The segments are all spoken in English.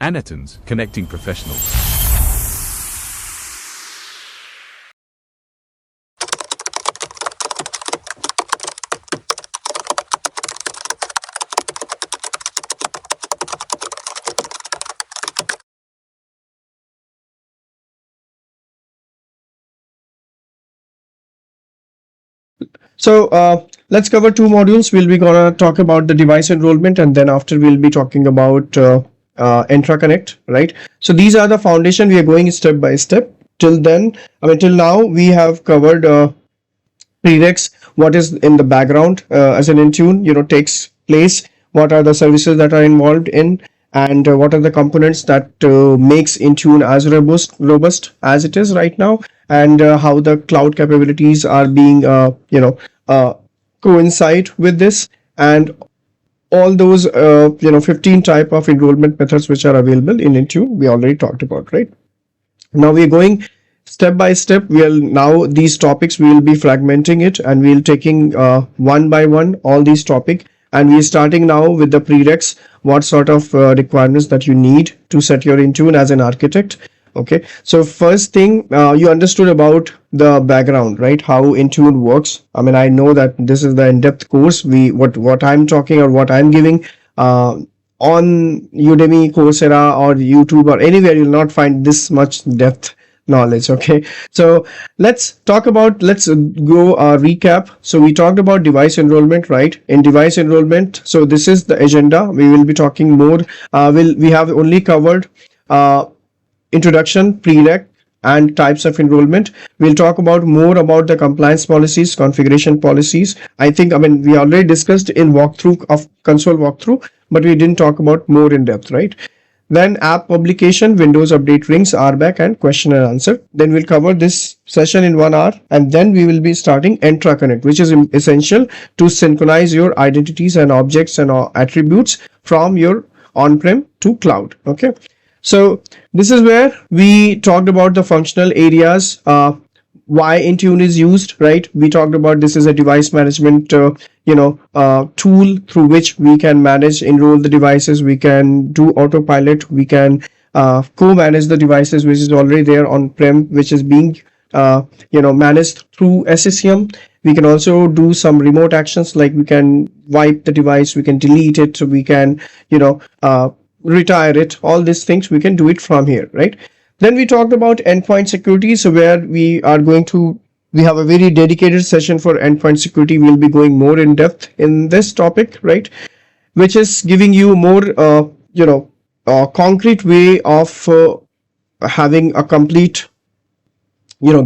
Annectens, connecting professionals. So let's cover two modules. We'll be gonna talk about the device enrollment, and then after we'll be talking about Entra Connect, right? So these are the foundation. We are going step by step. Till then, till now we have covered prereqs, what is in the background as an Intune, takes place, what are the services that are involved in, and what are the components that makes Intune as robust as it is right now, and how the cloud capabilities are being uh, coincide with this, and all those 15 type of enrollment methods which are available in Intune we already talked about, right? Now we're going step by step. These topics we will be fragmenting it, and we'll taking one by one all these topic, and we're starting now with the prereqs, what sort of requirements that you need to set your Intune as an architect. Okay, so first thing, you understood about the background, right? How Intune works. I know that this is the in-depth course. What I'm talking or what I'm giving on Udemy, Coursera, or YouTube, or anywhere, you'll not find this much depth knowledge. Okay, so let's go recap. So we talked about device enrollment, right? In device enrollment, so this is the agenda. We will be talking more. We have only covered introduction, prereq, and types of enrollment. We'll talk about more about the compliance policies, configuration policies. We already discussed in walkthrough of console walkthrough, but we didn't talk about more in depth, right? Then app publication, Windows update rings, RBAC, and question and answer. Then we'll cover this session in 1 hour, and then we will be starting Entra Connect, which is essential to synchronize your identities and objects and attributes from your on-prem to cloud. Okay, so this is where we talked about the functional areas, why Intune is used, right? We talked about this is a device management tool through which we can enroll the devices. We can do autopilot. We can co-manage the devices, which is already there on-prem, which is being managed through SCCM. We can also do some remote actions, like we can wipe the device, we can delete it, so we can retire it. All these things we can do it from here, right? Then we talked about endpoint security, so where we have a very dedicated session for endpoint security. We'll be going more in depth in this topic, right? Which is giving you more concrete way of having a complete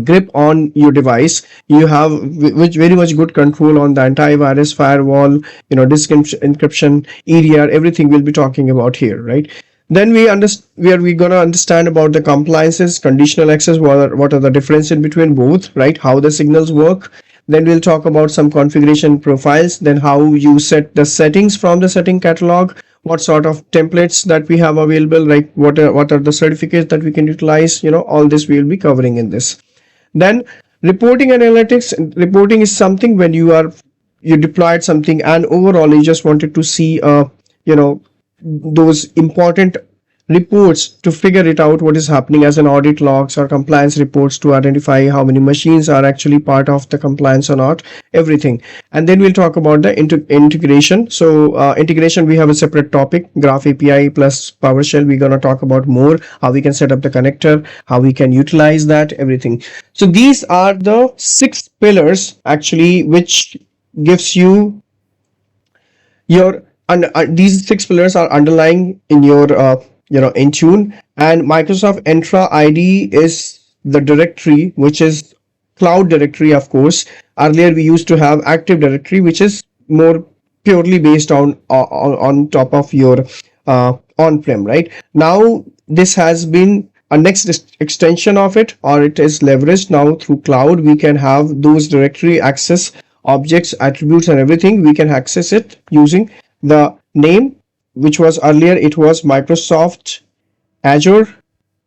grip on your device. You have very much good control on the antivirus, firewall, disk encryption, EDR, everything we'll be talking about here, right? Then we're gonna understand about the compliances, conditional access, what are the differences between both, right? How the signals work. Then we'll talk about some configuration profiles, then how you set the settings from the setting catalog, what sort of templates that we have available, like what are the certificates that we can utilize. All this we'll be covering in this. Then reporting analytics. Reporting is something when you deployed something, and overall you just wanted to see those important reports to figure it out what is happening, as an audit logs or compliance reports to identify how many machines are actually part of the compliance or not, everything. And then we'll talk about the integration. So integration, we have a separate topic, Graph API plus PowerShell. We're going to talk about more how we can set up the connector, how we can utilize that, everything. So these are the 6 pillars actually, which gives you your these 6 pillars are underlying in your Intune. And Microsoft Entra ID is the directory, which is cloud directory. Of course, earlier we used to have Active Directory, which is more purely based on top of your on-prem, right? Now this has been a next extension of it, or it is leveraged now through cloud. We can have those directory access, objects, attributes, and everything. We can access it using the name, which was earlier, it was Microsoft Azure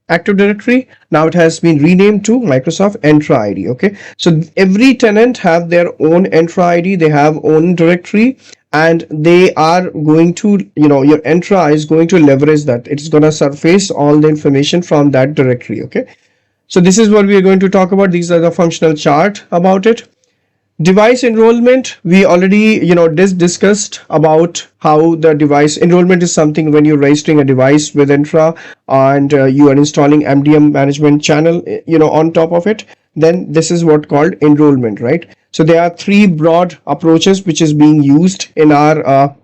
Active Directory. Now it has been renamed to Microsoft Entra ID. Okay, so every tenant have their own Entra ID, they have own directory, and they are going to, your Entra is going to leverage that. It's going to surface all the information from that directory. Okay, so this is what we are going to talk about. These are the functional chart about it. Device enrollment, we already discussed about how the device enrollment is something when you're registering a device with Entra, and you are installing MDM management channel on top of it. Then this is what called enrollment, right? So there are three broad approaches which is being used in our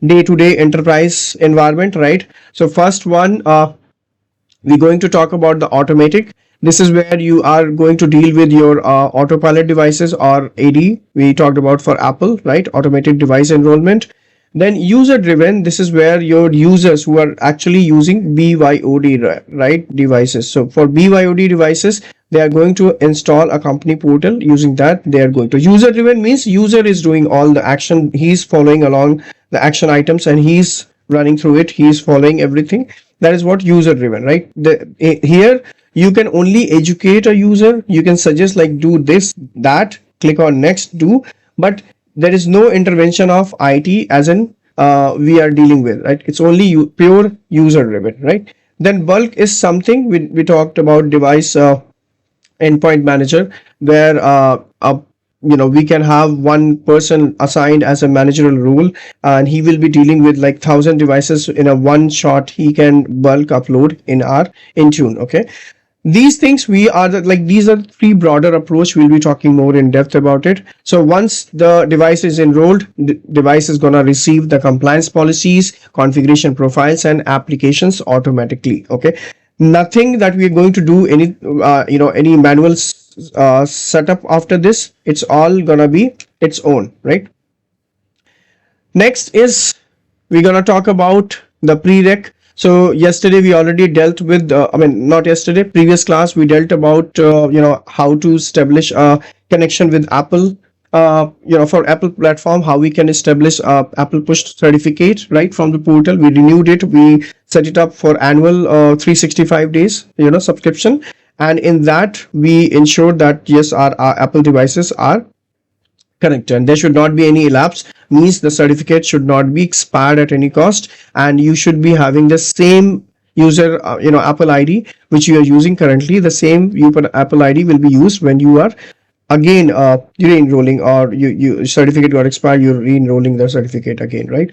day-to-day enterprise environment, right? So first one, we're going to talk about the automatic. This is where you are going to deal with your Autopilot devices, or AD. We talked about for Apple, right? Automatic device enrollment. Then user driven. This is where your users who are actually using BYOD, right, devices. So for BYOD devices, they are going to install a company portal. Using that, they are going to user driven means user is doing all the action. He's following along the action items and he's running through it. He's following everything. That is what user driven, right? Here you can only educate a user. You can suggest like do this, that, click on next, do, but there is no intervention of IT as in we are dealing with, right? It's only pure user driven, right? Then bulk is something we talked about device endpoint manager, where we can have one person assigned as a managerial role, and he will be dealing with like 1,000 devices in a one shot. He can bulk upload in our Intune. Okay, these things these are the three broader approach. We'll be talking more in depth about it. So once the device is enrolled, the device is gonna receive the compliance policies, configuration profiles, and applications automatically. Okay, nothing that we are going to do any manual setup after this. It's all gonna be its own, right? Next is we're gonna talk about the prereq. So yesterday we already dealt with not yesterday, previous class we dealt about how to establish a connection with Apple, for Apple platform, how we can establish Apple push certificate right from the portal. We renewed it, we set it up for annual 365 days subscription, and in that we ensure that yes, our Apple devices are connected and there should not be any lapse. Means the certificate should not be expired at any cost, and you should be having the same user Apple ID which you are using currently. The same Apple ID will be used when you are again re-enrolling, or you certificate got expired, you're re-enrolling the certificate again, right?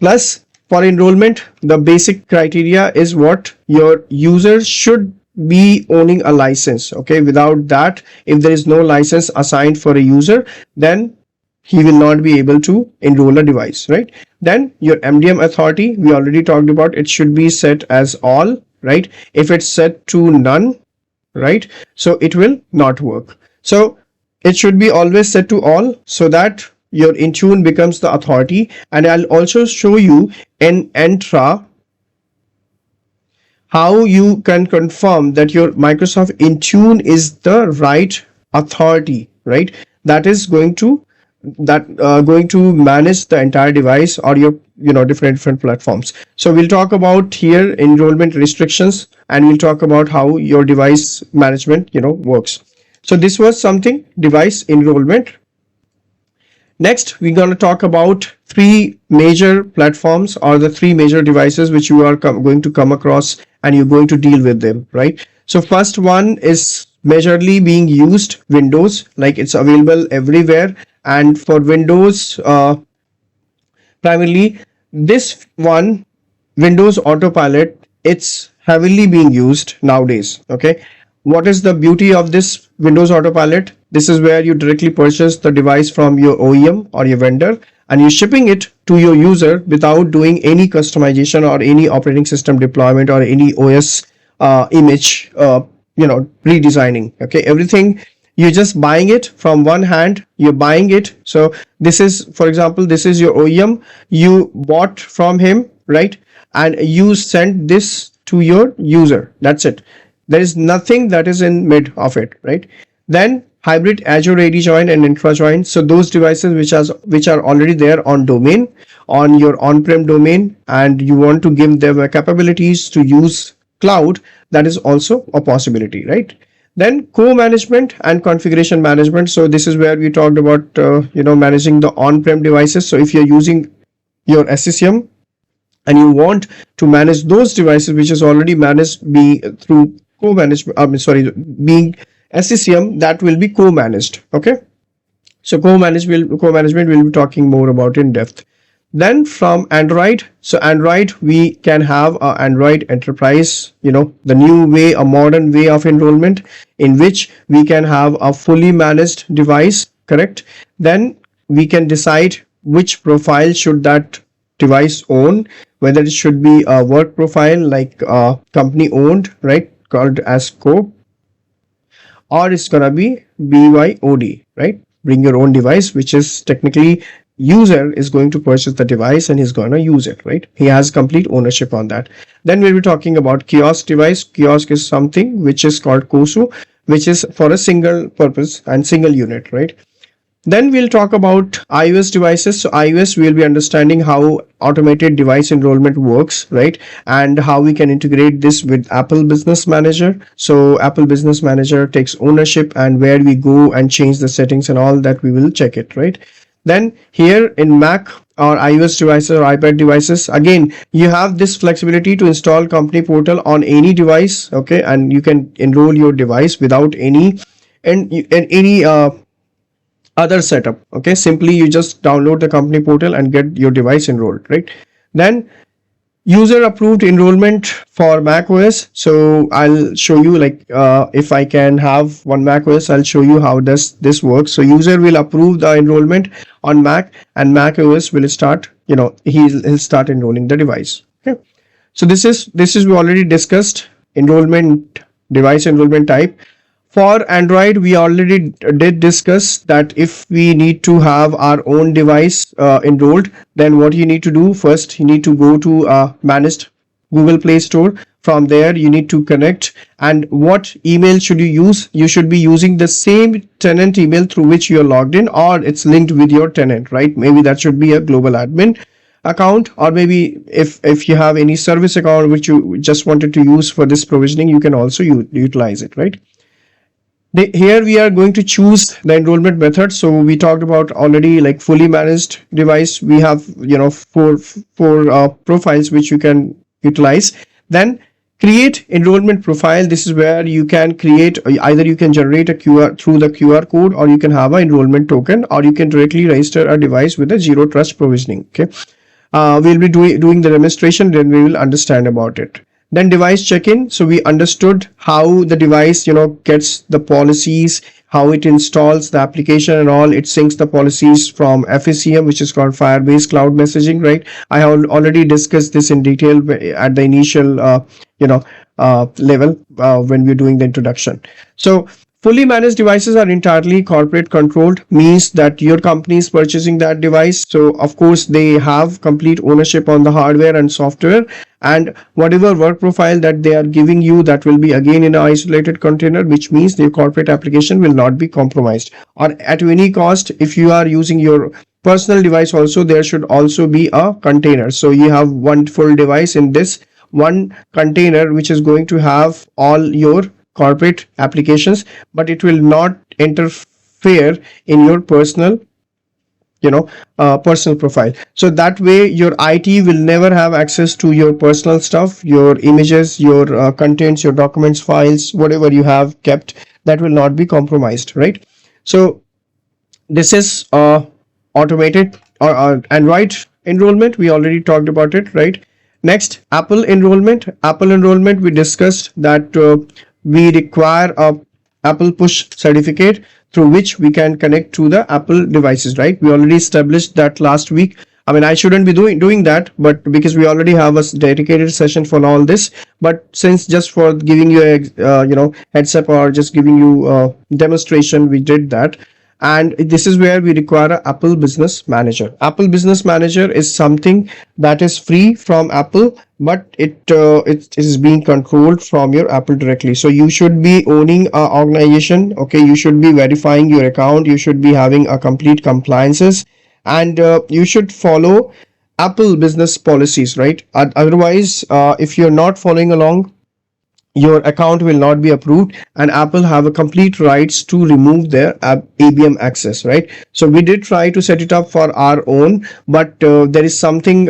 Plus for enrollment, the basic criteria is what your users should be owning a license. Okay, without that, if there is no license assigned for a user, then he will not be able to enroll a device, right? Then your MDM authority, we already talked about, it should be set as all, right? If it's set to none, right, so it will not work. So it should be always set to all, so that your Intune becomes the authority. And I'll also show you in Entra how you can confirm that your Microsoft Intune is the right authority, right? That is going to manage the entire device or your different platforms. So we'll talk about here enrollment restrictions, and we'll talk about how your device management works. So this was something device enrollment. Next, we're going to talk about three major platforms, or the three major devices which you are going to come across and you're going to deal with them, right? So first one is majorly being used Windows, like it's available everywhere. And for Windows, primarily this one, Windows Autopilot, it's heavily being used nowadays. Okay, what is the beauty of this Windows Autopilot? This is where you directly purchase the device from your OEM or your vendor, and you're shipping it to your user without doing any customization or any operating system deployment or any OS image redesigning. Okay, everything, you're just buying it from one hand, you're buying it. So this is, for example, this is your OEM, you bought from him, right? And you send this to your user. That's it. There is nothing that is in mid of it, right? Then hybrid Azure AD join and infra join. So those devices which are already there on domain, on your on-prem domain, and you want to give them capabilities to use cloud, that is also a possibility, right? Then co-management and configuration management. So this is where we talked about managing the on-prem devices. So if you're using your SCCM and you want to manage those devices which is already managed through co-management, being SCCM, that will be co-managed. Okay, so co-management will be talking more about in depth. Then from Android, so Android, we can have a Android enterprise, the new way, a modern way of enrollment, in which we can have a fully managed device, correct? Then we can decide which profile should that device own, whether it should be a work profile like company owned, right, called as co, or it's gonna be BYOD, right, bring your own device, which is technically user is going to purchase the device and he's going to use it, right? He has complete ownership on that. Then we'll be talking about kiosk device. Kiosk is something which is called KOSU, which is for a single purpose and single unit, right? Then we'll talk about iOS devices. So iOS, we'll be understanding how automated device enrollment works, right? And how we can integrate this with Apple Business Manager. So Apple Business Manager takes ownership, and where we go and change the settings and all that, we will check it, right? Then here in Mac or iOS devices or iPad devices, again, you have this flexibility to install company portal on any device, okay? And you can enroll your device without any other setup, okay? Simply you just download the company portal and get your device enrolled, right? Then user approved enrollment for Mac OS. So I'll show you, like if I can have one Mac OS, I'll show you how does this work. So user will approve the enrollment on Mac, and Mac OS will start, he'll start enrolling the device. Okay, so this is we already discussed enrollment, device enrollment type. For Android, we already did discuss that if we need to have our own device enrolled, then what you need to do first, you need to go to managed Google Play Store. From there, you need to connect. And what email should you use? You should be using the same tenant email through which you are logged in, or it's linked with your tenant, right? Maybe that should be a global admin account, or maybe if you have any service account which you just wanted to use for this provisioning, you can also utilize it, right? Here we are going to choose the enrollment method. So we talked about already, like fully managed device, we have four profiles which you can utilize. Then create enrollment profile. This is where you can create, either you can generate a QR through the QR code, or you can have an enrollment token, or you can directly register a device with a zero trust provisioning. Okay, we'll be doing the demonstration, then we will understand about it. Then device check-in. So we understood how the device gets the policies, how it installs the application and all. It syncs the policies from SCCM, which is called Firebase Cloud Messaging, right? I have already discussed this in detail at the initial level when we're doing the introduction. So fully managed devices are entirely corporate controlled, means that your company is purchasing that device. So of course they have complete ownership on the hardware and software, and whatever work profile that they are giving you, that will be again in an isolated container, which means the corporate application will not be compromised. Or at any cost, if you are using your personal device also, there should also be a container. So you have one full device in this one container, which is going to have all your corporate applications, but it will not interfere in your personal personal profile. So that way your IT will never have access to your personal stuff, your images, your contents, your documents, files, whatever you have kept, that will not be compromised, right? So this is automated or Android enrollment. We already talked about it, right? Next, Apple enrollment. Apple enrollment, we discussed that we require a Apple push certificate through which we can connect to the Apple devices, right? We already established that last week. I mean, I shouldn't be doing that, but because we already have a dedicated session for all this, but since just for giving you a heads up, or just giving you a demonstration, we did that. And this is where we require an Apple Business Manager. Apple Business Manager is something that is free from Apple, but it is being controlled from your Apple directly. So you should be owning an organization, okay? You should be verifying your account. You should be having a complete compliances, and you should follow Apple business policies, right? Otherwise, if you're not following along, your account will not be approved, and Apple have a complete rights to remove their ABM access, right? So we did try to set it up for our own, but there is something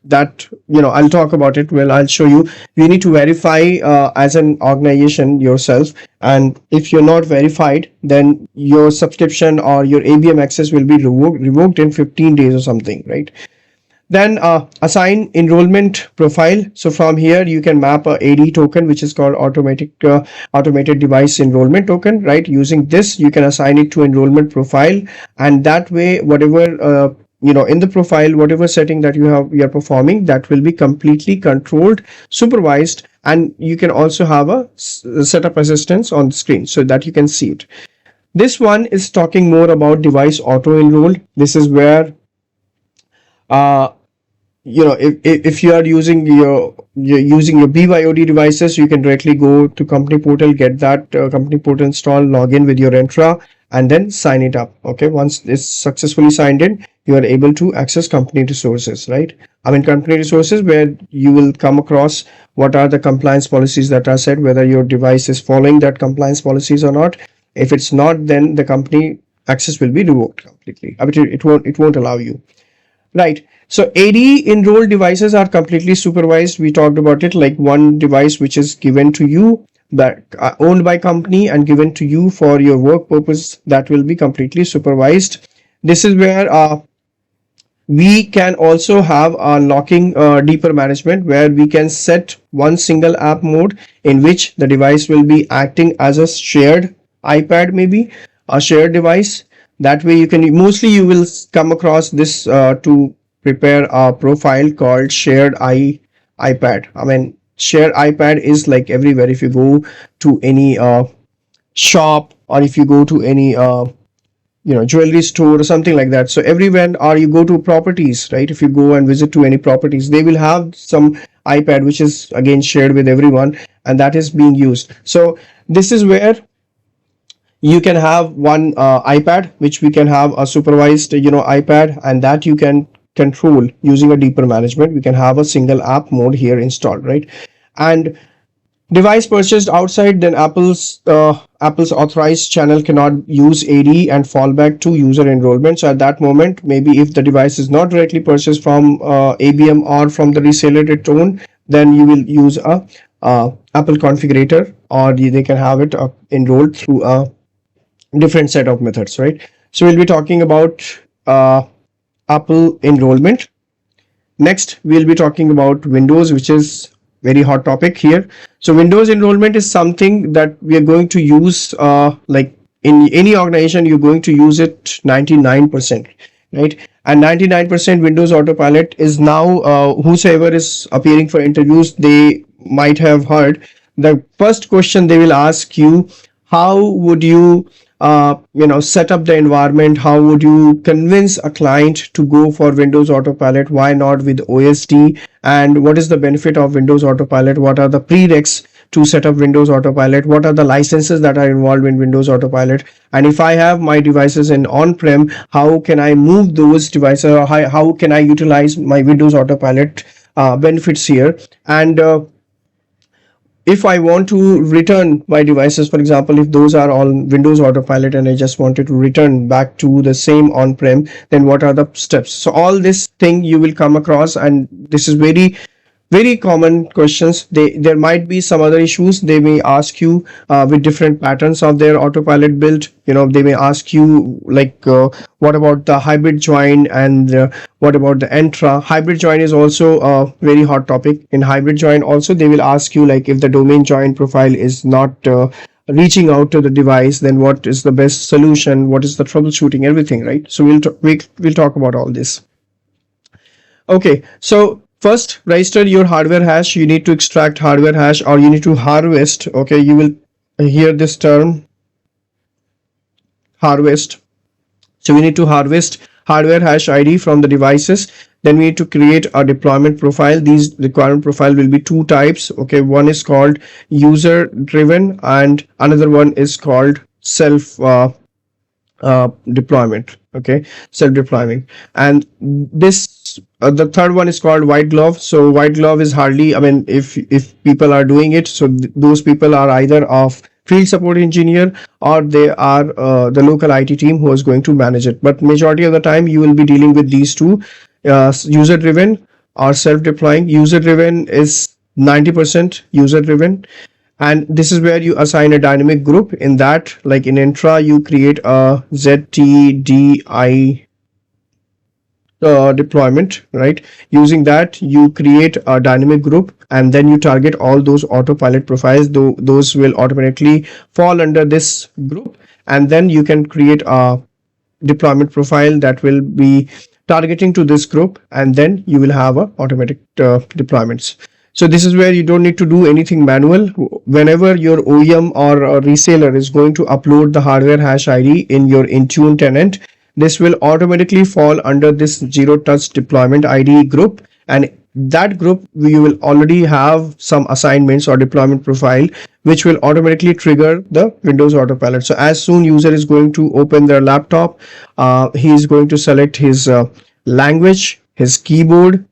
that, I'll talk about it. Well, I'll show you. You need to verify as an organization yourself, and if you're not verified, then your subscription or your ABM access will be revoked in 15 days or something, right? Then assign enrollment profile. So from here you can map a AD token, which is called automated device enrollment token, right? Using this you can assign it to enrollment profile, and that way whatever in the profile, whatever setting that you are performing, that will be completely controlled, supervised, and you can also have a setup assistance on the screen so that you can see it. This one is talking more about device auto enroll. This is where if you are using your BYOD devices, you can directly go to company portal, get that company portal installed, log in with your Entra, and then sign it up. Okay, once it's successfully signed in, you are able to access company resources, right? I mean, company resources, where you will come across what are the compliance policies that are set, whether your device is following that compliance policies or not. If it's not, then the company access will be revoked completely. I mean, it won't allow you. Right. So AD enrolled devices are completely supervised. We talked about it, like one device which is given to you, that owned by company and given to you for your work purpose, that will be completely supervised. This is where we can also have a locking deeper management, where we can set one single app mode in which the device will be acting as a shared iPad, maybe a shared device. That way you will come across this to prepare a profile called shared iPad. I mean, shared iPad is like everywhere. If you go to any shop, or if you go to any jewelry store or something like that, so everywhere, or you go to properties, right? If you go and visit to any properties, they will have some iPad which is again shared with everyone, and that is being used. So this is where you can have one iPad, which we can have a supervised iPad, and that you can control using a deeper management. We can have a single app mode here installed, right? And device purchased outside, then Apple's authorized channel cannot use AD and fall back to user enrollment. So at that moment, maybe if the device is not directly purchased from ABM or from the reseller its own, then you will use a Apple configurator, or they can have it enrolled through a different set of methods, right? So we'll be talking about Apple enrollment. Next, we'll be talking about Windows, which is very hot topic here. So Windows enrollment is something that we are going to use like in any organization. You're going to use it 99%, right? And 99% Windows Autopilot is now whosoever is appearing for interviews, they might have heard the first question they will ask you: how would you set up the environment? How would you convince a client to go for Windows Autopilot? Why not with OSD? And what is the benefit of Windows Autopilot? What are the prereqs to set up Windows Autopilot? What are the licenses that are involved in Windows Autopilot? And if I have my devices in on-prem, how can I move those devices? Or how can I utilize my Windows Autopilot benefits here? And if I want to return my devices, for example, if those are on Windows Autopilot and I just wanted to return back to the same on-prem, then what are the steps? So all this thing you will come across, and this is very common questions. There might be some other issues they may ask you with different patterns of their autopilot build. They may ask you like what about the hybrid join, and what about the Entra? Hybrid join is also a very hot topic. In hybrid join also, they will ask you like, if the domain join profile is not reaching out to the device, then what is the best solution? What is the troubleshooting? Everything, right? So we'll talk about all this. Okay, so first, register your hardware hash. You need to extract hardware hash, or you need to harvest. Okay, you will hear this term, harvest. So we need to harvest hardware hash ID from the devices. Then we need to create a deployment profile. These requirement profile will be two types. Okay, one is called user driven, and another one is called self deployment. Okay, self deployment. And this the third one is called white glove. So white glove is hardly, I mean, if people are doing it, so those people are either of field support engineer, or they are the local IT team who is going to manage it. But majority of the time you will be dealing with these two, user driven or self deploying. User driven is 90% user driven, and this is where you assign a dynamic group. In that, like in intra, you create a ZTDI deployment, right? Using that, you create a dynamic group, and then you target all those autopilot profiles. Those will automatically fall under this group, and then you can create a deployment profile that will be targeting to this group, and then you will have a automatic deployments. So this is where you don't need to do anything manual. Whenever your OEM or a reseller is going to upload the hardware hash ID in your Intune tenant, this will automatically fall under this zero touch deployment ID group, and that group you will already have some assignments or deployment profile which will automatically trigger the Windows Autopilot. So as soon user is going to open their laptop, he is going to select his language, his keyboard,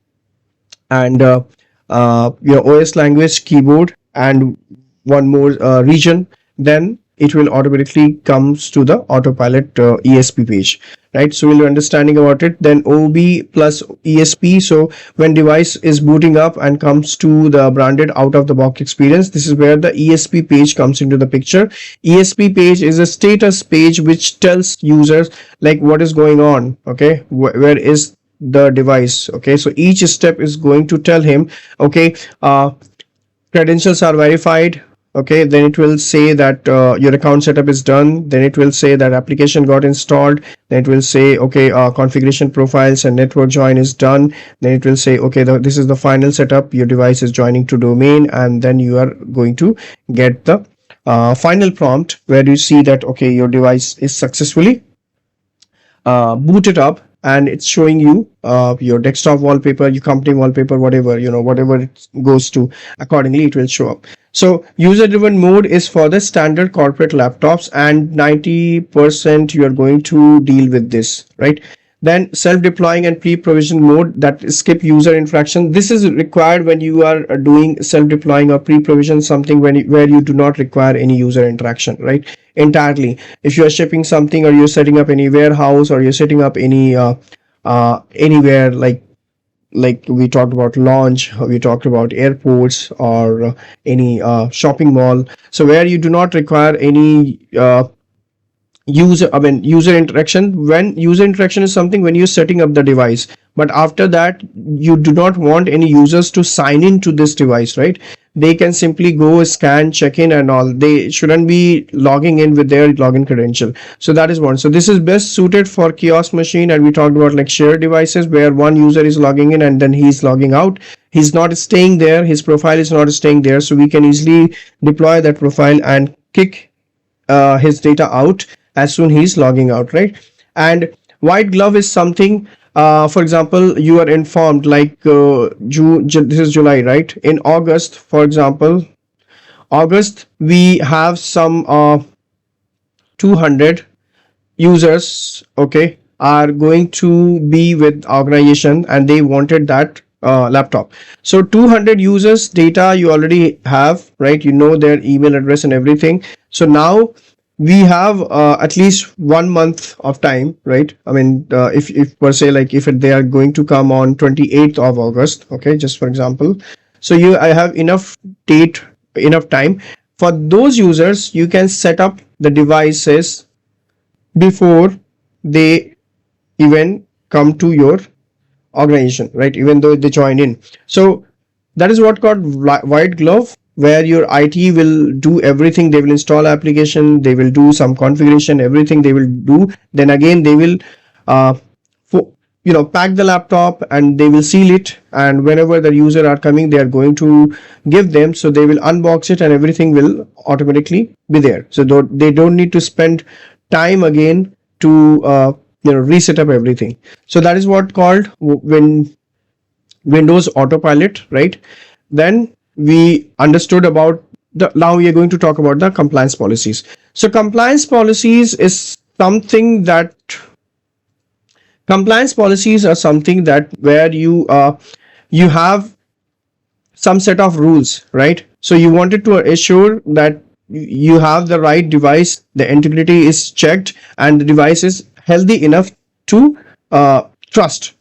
and your OS language, keyboard, and one more region. Then it will automatically comes to the autopilot ESP page, right? So we'll understanding about it. Then OB plus ESP. So when device is booting up and comes to the branded out of the box experience, this is where the ESP page comes into the picture. ESP page is a status page which tells users like what is going on, okay, where is the device. Okay, so each step is going to tell him, okay, credentials are verified. Okay, then it will say that your account setup is done. Then it will say that application got installed. Then it will say, okay, configuration profiles and network join is done. Then it will say, okay, this is the final setup, your device is joining to domain, and then you are going to get the final prompt where you see that, okay, your device is successfully booted up, and it's showing you your desktop wallpaper, your company wallpaper, whatever, whatever it goes to, accordingly it will show up. So user driven mode is for the standard corporate laptops, and 90% you are going to deal with this, right? Then self-deploying and pre-provision mode, that skip user interaction. This is required when you are doing self-deploying or pre-provision something where you do not require any user interaction, right? Entirely. If you are shipping something, or you're setting up any warehouse, or you're setting up any anywhere, like we talked about launch, we talked about airports, or any shopping mall. So where you do not require any user interaction. When user interaction is something when you're setting up the device, but after that you do not want any users to sign in to this device, right? They can simply go scan, check in and all. They shouldn't be logging in with their login credential. So that is one. So this is best suited for kiosk machine, and we talked about like shared devices where one user is logging in and then he's logging out. He's not staying there, his profile is not staying there, so we can easily deploy that profile and kick his data out as soon he's logging out, right? And white glove is something, for example, you are informed like this is July, right? In August, for example, August, we have some 200 users, okay, are going to be with organization, and they wanted that laptop. So 200 users data you already have, right? You know their email address and everything. So now we have at least 1 month of time, right? I mean, if per se, like if they are going to come on 28th of August, okay, just for example. So I have enough time for those users. You can set up the devices before they even come to your organization, right? Even though they join in. So that is what called white glove, where your IT will do everything. They will install application, they will do some configuration, everything they will do. Then again they will pack the laptop and they will seal it, and whenever the user are coming, they are going to give them, so they will unbox it and everything will automatically be there. So they don't need to spend time again to reset up everything. So that is what called when Windows Autopilot, right? Then we understood about now we are going to talk about the compliance policies. So compliance policies is something that Compliance policies are something that where you have some set of rules, right? So you wanted to assure that you have the right device, the integrity is checked, and the device is healthy enough to trust.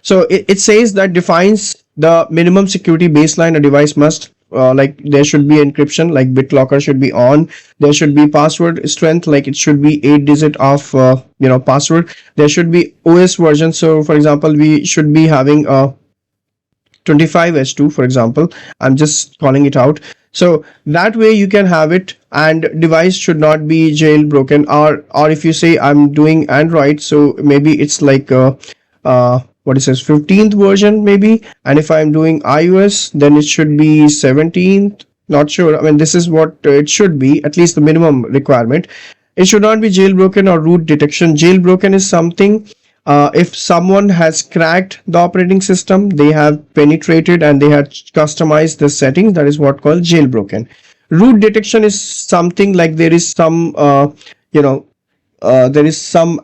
So it says that defines the minimum security baseline a device must. Like there should be encryption, like BitLocker should be on. There should be password strength, like it should be 8 digit of password. There should be OS version. So for example, we should be having a 25S2, for example. I'm just calling it out. So that way you can have it, and device should not be jailbroken. Or if you say I'm doing Android, so maybe it's like what it says 15th version maybe, and if I'm doing iOS, then it should be 17th. Not sure. I mean, this is what it should be, at least the minimum requirement. It should not be jailbroken or root detection. Jailbroken is something, if someone has cracked the operating system, they have penetrated and they have customized the settings, that is what called jailbroken. Root detection is something like there is some there is some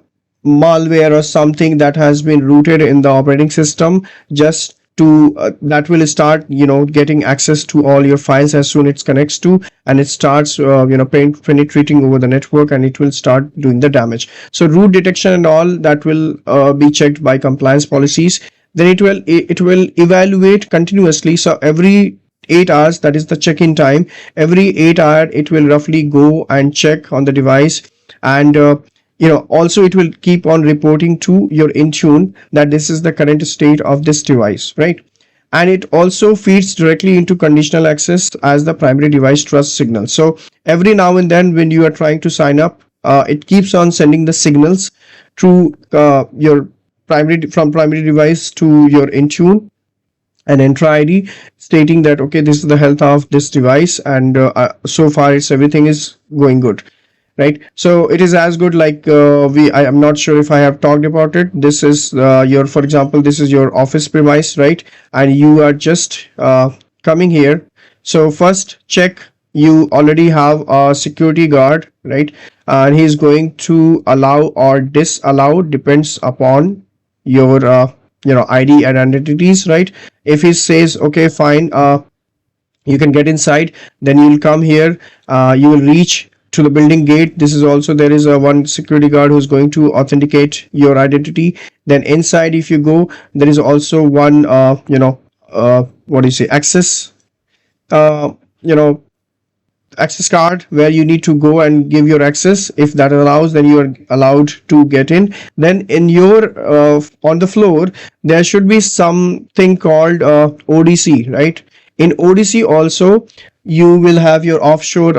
malware or something that has been rooted in the operating system, just to that will start getting access to all your files as soon it connects to, and it starts penetrating over the network, and it will start doing the damage. So root detection and all that will be checked by compliance policies. Then it will evaluate continuously. So every 8 hours, that is the check-in time, every 8 hours it will roughly go and check on the device. And also it will keep on reporting to your Intune that this is the current state of this device, right? And it also feeds directly into conditional access as the primary device trust signal. So every now and then when you are trying to sign up, it keeps on sending the signals through your primary device to your Intune and Entra ID, stating that okay, this is the health of this device, and so far everything is going good, right? So it is as good like I am not sure if I have talked about it. This is your, for example, this is your office premise, right? And you are just coming here. So first check, you already have a security guard, right? And he's going to allow or disallow, depends upon your ID and identities, right? If he says okay, fine, you can get inside, then you'll come here, you will reach to the building gate. This is also, there is a one security guard who's going to authenticate your identity. Then inside if you go, there is also one what do you say, access access card, where you need to go and give your access. If that allows, then you are allowed to get in. Then in your on the floor there should be something called ODC, right? In ODC also you will have your offshore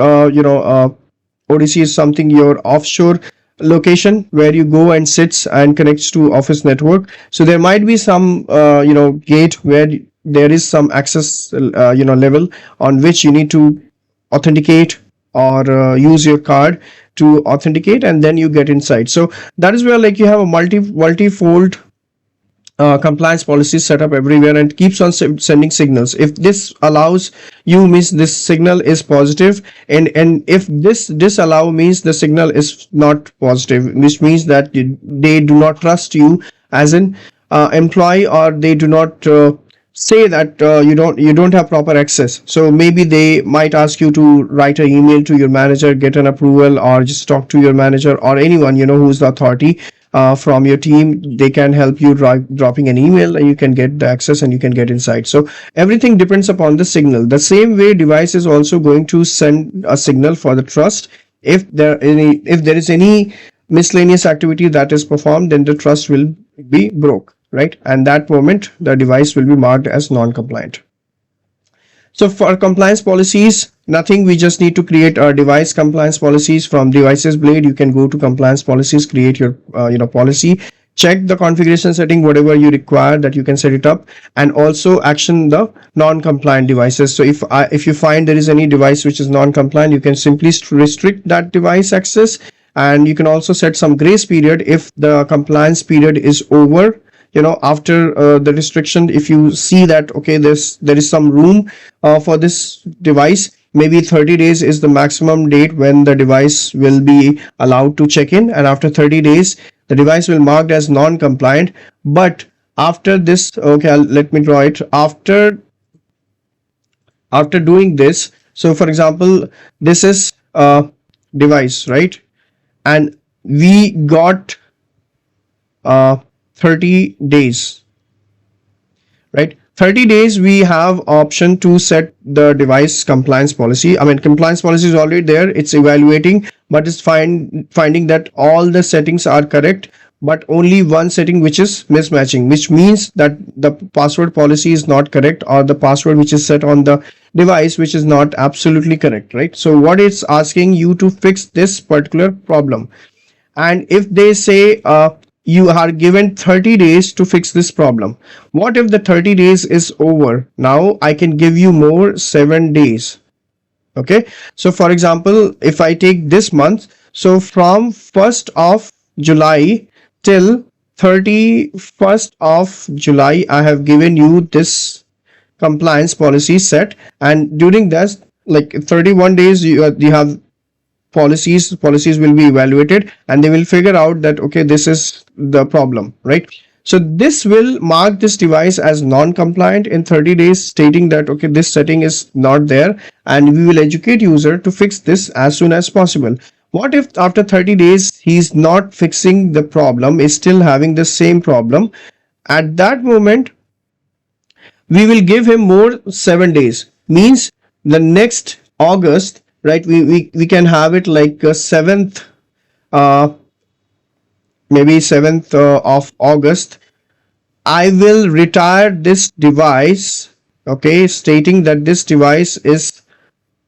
ODC is something, your offshore location, where you go and sits and connects to office network. So there might be some gate where there is some access level on which you need to authenticate or use your card to authenticate, and then you get inside. So that is where like you have a multi-fold compliance policies set up everywhere, and keeps on sending signals. If this allows, you means this signal is positive, and if this disallow means the signal is not positive, which means that they do not trust you as an employee, or they do not say that you don't have proper access. So maybe they might ask you to write an email to your manager, get an approval, or just talk to your manager or anyone who's the authority from your team. They can help you dropping an email, and you can get the access and you can get inside. So everything depends upon the signal. The same way device is also going to send a signal for the trust. If there is any miscellaneous activity that is performed, then the trust will be broke, right? And that moment the device will be marked as non-compliant. So for compliance policies, nothing, we just need to create our device compliance policies from devices blade. You can go to compliance policies, create your policy, check the configuration setting, whatever you require that you can set it up, and also action the non-compliant devices. So if you find there is any device which is non-compliant, you can simply restrict that device access, and you can also set some grace period if the compliance period is over. After the restriction, if you see that okay, there is some room for this device, maybe 30 days is the maximum date when the device will be allowed to check in, and after 30 days the device will marked as non-compliant. But after this, okay, let me draw it. After doing this, so for example, this is a device, right? And we got 30 days, right? 30 days we have option to set the device compliance policy. I mean, compliance policy is already there, it's evaluating, but it's finding that all the settings are correct, but only one setting which is mismatching, which means that the password policy is not correct, or the password which is set on the device which is not absolutely correct, right? So what it's asking you to fix this particular problem. And if they say you are given 30 days to fix this problem, what if the 30 days is over? Now I can give you more 7 days. Okay, so for example, if I take this month, so from 1st of July till 31st of July, I have given you this compliance policy set, and during that, like 31 days, you have policies will be evaluated, and they will figure out that okay, this is the problem, right? So this will mark this device as non-compliant in 30 days, stating that okay, this setting is not there, and we will educate user to fix this as soon as possible. What if after 30 days he's not fixing the problem, is still having the same problem? At that moment, we will give him more 7 days, means the next August, right? We can have it like 7th, maybe 7th of August. I will retire this device, okay, stating that this device is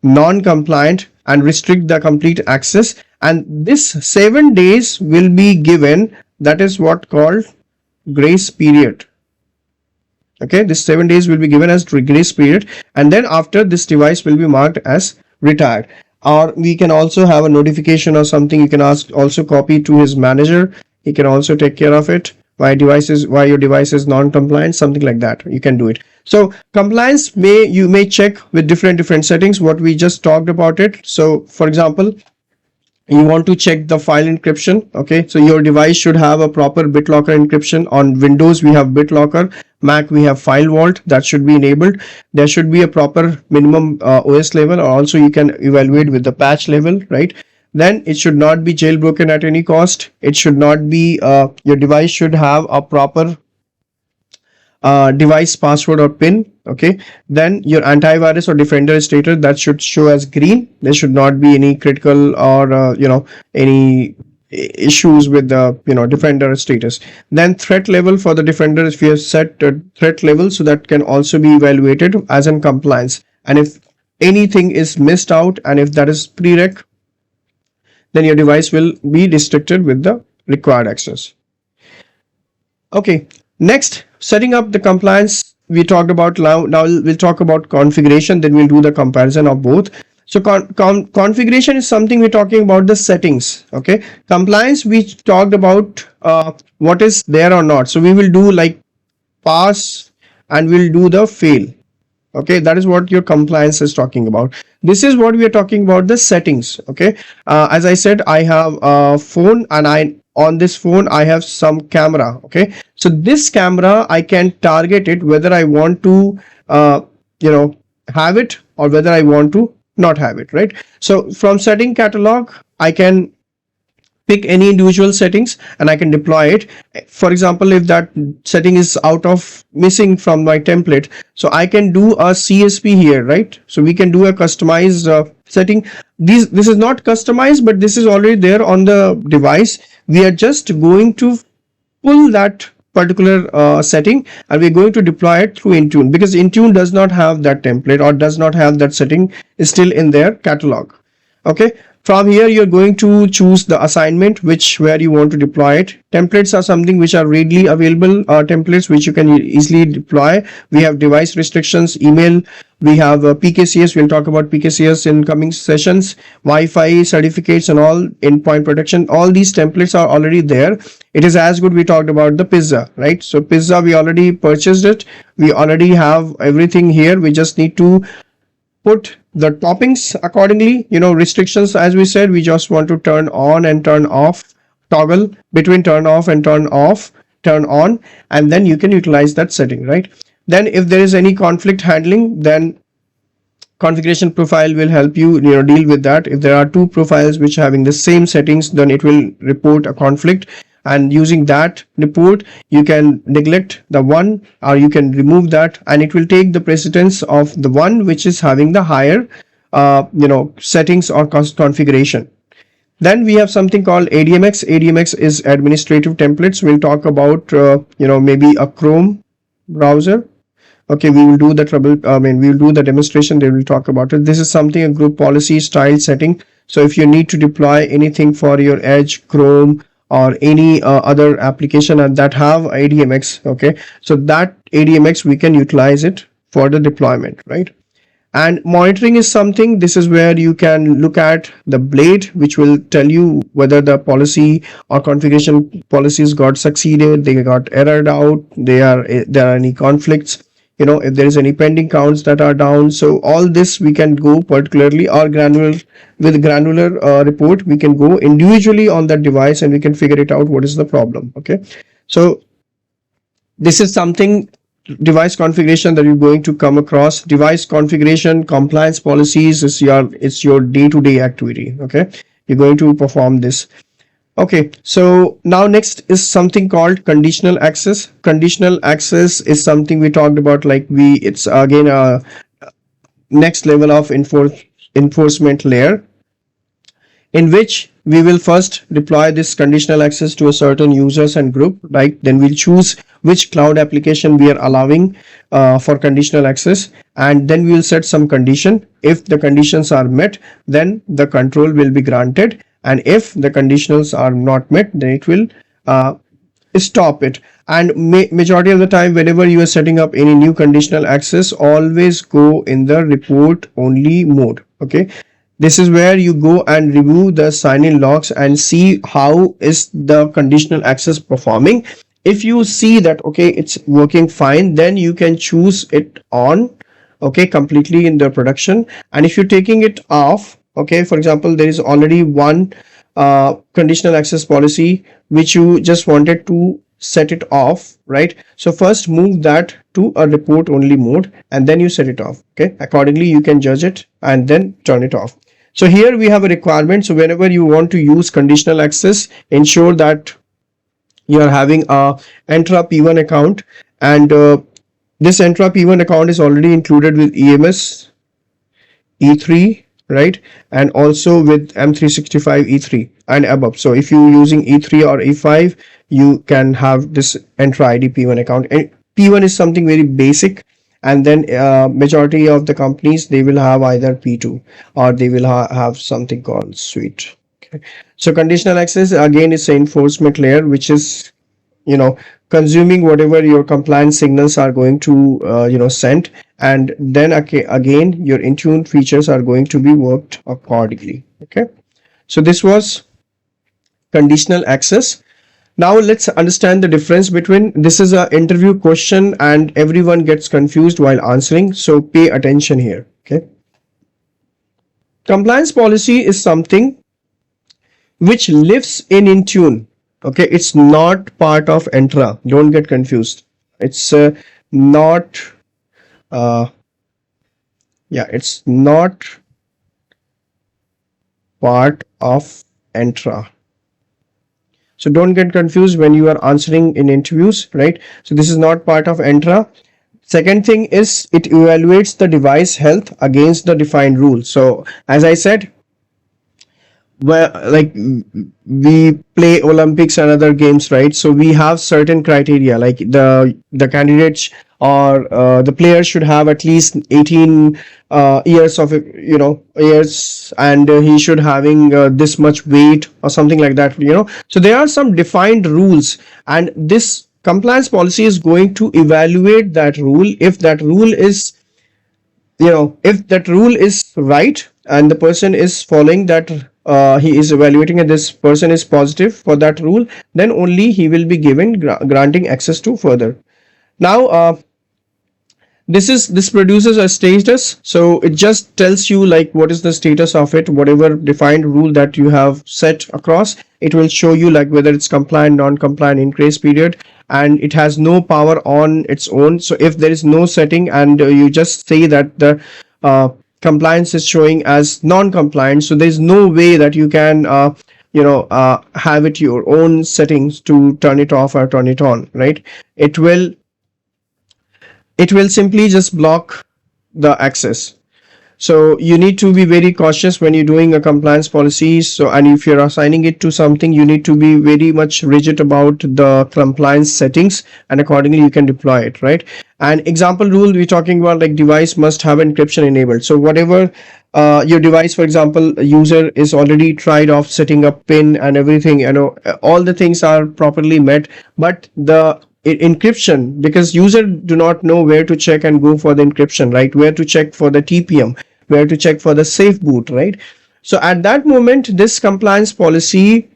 non-compliant, and restrict the complete access, and this 7 days will be given, that is what called grace period. Okay, this 7 days will be given as grace period, and then after, this device will be marked as retired. Or we can also have a notification or something, you can also copy to his manager, he can also take care of it, why your device is non-compliant, something like that, you can do it. So compliance, you may check with different settings, what we just talked about it. So for example, you want to check the file encryption, okay, so your device should have a proper BitLocker encryption. On Windows we have BitLocker, Mac we have File Vault, that should be enabled. There should be a proper minimum OS level, or also you can evaluate with the patch level, right? Then it should not be jailbroken at any cost. It should not be your device should have a proper device password or pin, okay. Then your antivirus or defender status, that should show as green. There should not be any critical or any issues with the defender status. Then threat level for the defender, if you have set a threat level, so that can also be evaluated as in compliance, and if anything is missed out, and if that is prereq, then your device will be restricted with the required access. Okay, next, setting up the compliance we talked about. Now we'll talk about configuration, then we'll do the comparison of both. So configuration is something we're talking about the settings, okay. Compliance, we talked about what is there or not, so we will do like pass and we'll do the fail, okay. That is what your compliance is talking about. This is what we are talking about, the settings, okay. As I said, I have a phone, and on this phone I have some camera, okay. So this camera, I can target it whether I want to have it, or whether I want to not have it, right? So from setting catalog, I can pick any individual settings and I can deploy it. For example, if that setting is missing from my template, so I can do a CSP here, right? So we can do a customized setting. This is not customized, but this is already there on the device. We are just going to pull that particular setting, and we're going to deploy it through Intune, because Intune does not have that template, or does not have that setting, is still in their catalog, okay. From here, you're going to choose the assignment, where you want to deploy it. Templates are something which are readily available, templates which you can easily deploy. We have device restrictions, email, we have PKCS, we'll talk about PKCS in coming sessions, Wi-Fi certificates and all, endpoint protection, all these templates are already there. It is as good we talked about the pizza, right? So pizza, we already purchased it, we already have everything here, we just need to put the toppings accordingly. Restrictions, as we said, we just want to turn on and turn off toggle between turn off and turn on, and then you can utilize that setting, right? Then if there is any conflict handling, then configuration profile will help you, deal with that. If there are two profiles which are having the same settings, then it will report a conflict, and using that report you can neglect the one, or you can remove that, and it will take the precedence of the one which is having the higher settings or configuration. Then we have something called ADMX. ADMX is administrative templates. We'll talk about maybe a Chrome browser. Okay, we will do the we will do the demonstration. They will talk about it. This is something, a group policy style setting. So if you need to deploy anything for your Edge, Chrome, or any other application and that have ADMX, okay, so that ADMX we can utilize it for the deployment, right? And monitoring is something, this is where you can look at the blade, which will tell you whether the policy or configuration policies got succeeded, they got errored out, there are any conflicts, if there is any pending counts that are down. So all this we can go particularly, or granular report, we can go individually on that device and we can figure it out what is the problem. Okay, so this is something, device configuration, that you're going to come across. Device configuration compliance policies is your day-to-day activity. Okay, you're going to perform this. Okay, so now next is something called conditional access. Conditional access is something we talked about, it's again a next level of enforcement layer, in which we will first deploy this conditional access to a certain users and group, right? Then we'll choose which cloud application we are allowing for conditional access, and then we will set some condition. If the conditions are met, then the control will be granted, and if the conditions are not met, then it will stop it. And majority of the time, whenever you are setting up any new conditional access, always go in the report only mode. Okay, this is where you go and review the sign-in logs and see how is the conditional access performing. If you see that okay, it's working fine, then you can choose it on, okay, completely in the production. And if you're taking it off, okay, for example, there is already one conditional access policy which you just wanted to set it off, right? So first move that to a report only mode and then you set it off. Okay, accordingly you can judge it and then turn it off. So here we have a requirement. So whenever you want to use conditional access, ensure that you are having a Entra P1 account, and this Entra P1 account is already included with EMS E3, right, and also with M365 E3 and above. So if you're using E3 or E5, you can have this Entra ID P1 account. And P1 is something very basic, and then majority of the companies, they will have either P2 or they will have something called suite. Okay, so conditional access again is an enforcement layer, which is consuming whatever your compliance signals are going to send, and then again your Intune features are going to be worked accordingly. Okay, so this was conditional access. Now let's understand the difference between, this is an interview question and everyone gets confused while answering, so pay attention here. Okay, compliance policy is something which lives in Intune. Okay, it's not part of Entra, don't get confused. It's not it's not part of Entra. So don't get confused when you are answering in interviews, right? So this is not part of Entra. Second thing is, it evaluates the device health against the defined rules. So as I said, where we play Olympics and other games, right? So we have certain criteria, like the candidates or the player should have at least 18 years of years, and he should having this much weight or something like that. So there are some defined rules, and this compliance policy is going to evaluate that rule. If that rule is if that rule is right and the person is following that, he is evaluating and this person is positive for that rule, then only he will be given granting access to further. Now This produces a status, so it just tells you like what is the status of it. Whatever defined rule that you have set across, it will show you like whether it's compliant, non-compliant in grace period, and it has no power on its own. So if there is no setting and you just say that the compliance is showing as non-compliant, so there's no way that you can have it your own settings to turn it off or turn it on, right? It will simply just block the access. So you need to be very cautious when you're doing a compliance policy. So, and if you're assigning it to something, you need to be very much rigid about the compliance settings, and accordingly you can deploy it, right? And example rule we're talking about, like device must have encryption enabled. So whatever your device, for example, a user is already tried off setting up pin and everything, all the things are properly met, but the encryption, because user do not know where to check and go for the encryption, right? Where to check for the TPM, where to check for the safe boot, right? So at that moment, this compliance policy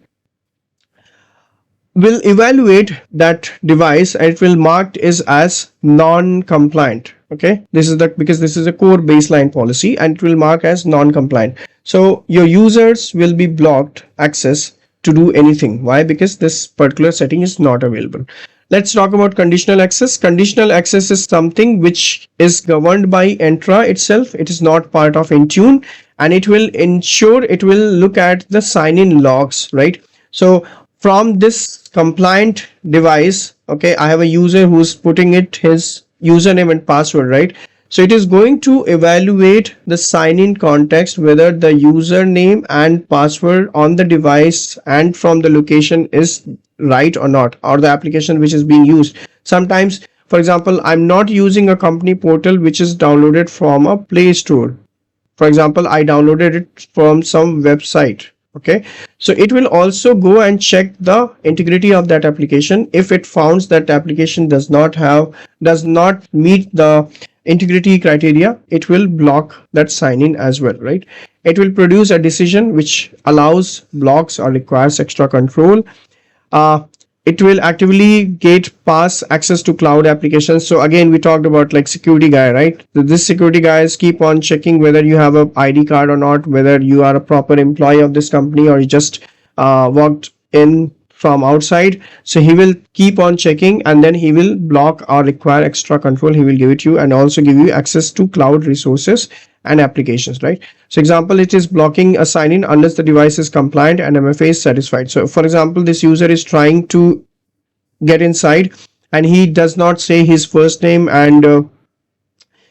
will evaluate that device and it will marked is as non-compliant. Okay, this is because this is a core baseline policy and it will mark as non-compliant. So your users will be blocked access to do anything. Why? Because this particular setting is not available. Let's talk about conditional access. Conditional access is something which is governed by Entra itself. It is not part of Intune, and it will ensure, it will look at the sign-in logs, right? So from this compliant device, okay, I have a user who's putting it his username and password, right? So it is going to evaluate the sign-in context, whether the username and password on the device and from the location is right or not, or the application which is being used. Sometimes, for example, I'm not using a company portal which is downloaded from a Play Store. For example, I downloaded it from some website. Okay, so it will also go and check the integrity of that application. If it finds that application does not meet the integrity criteria, it will block that sign-in as well, right? It will produce a decision which allows, blocks, or requires extra control. It will actively pass access to cloud applications. So again, we talked about like security guy, right? So this security guys keep on checking whether you have a ID card or not, whether you are a proper employee of this company or you just walked in from outside. So he will keep on checking, and then he will block or require extra control. He will give it to you and also give you access to cloud resources and applications, right? So example, it is blocking a sign-in unless the device is compliant and MFA is satisfied. So for example, this user is trying to get inside and he does not say his first name and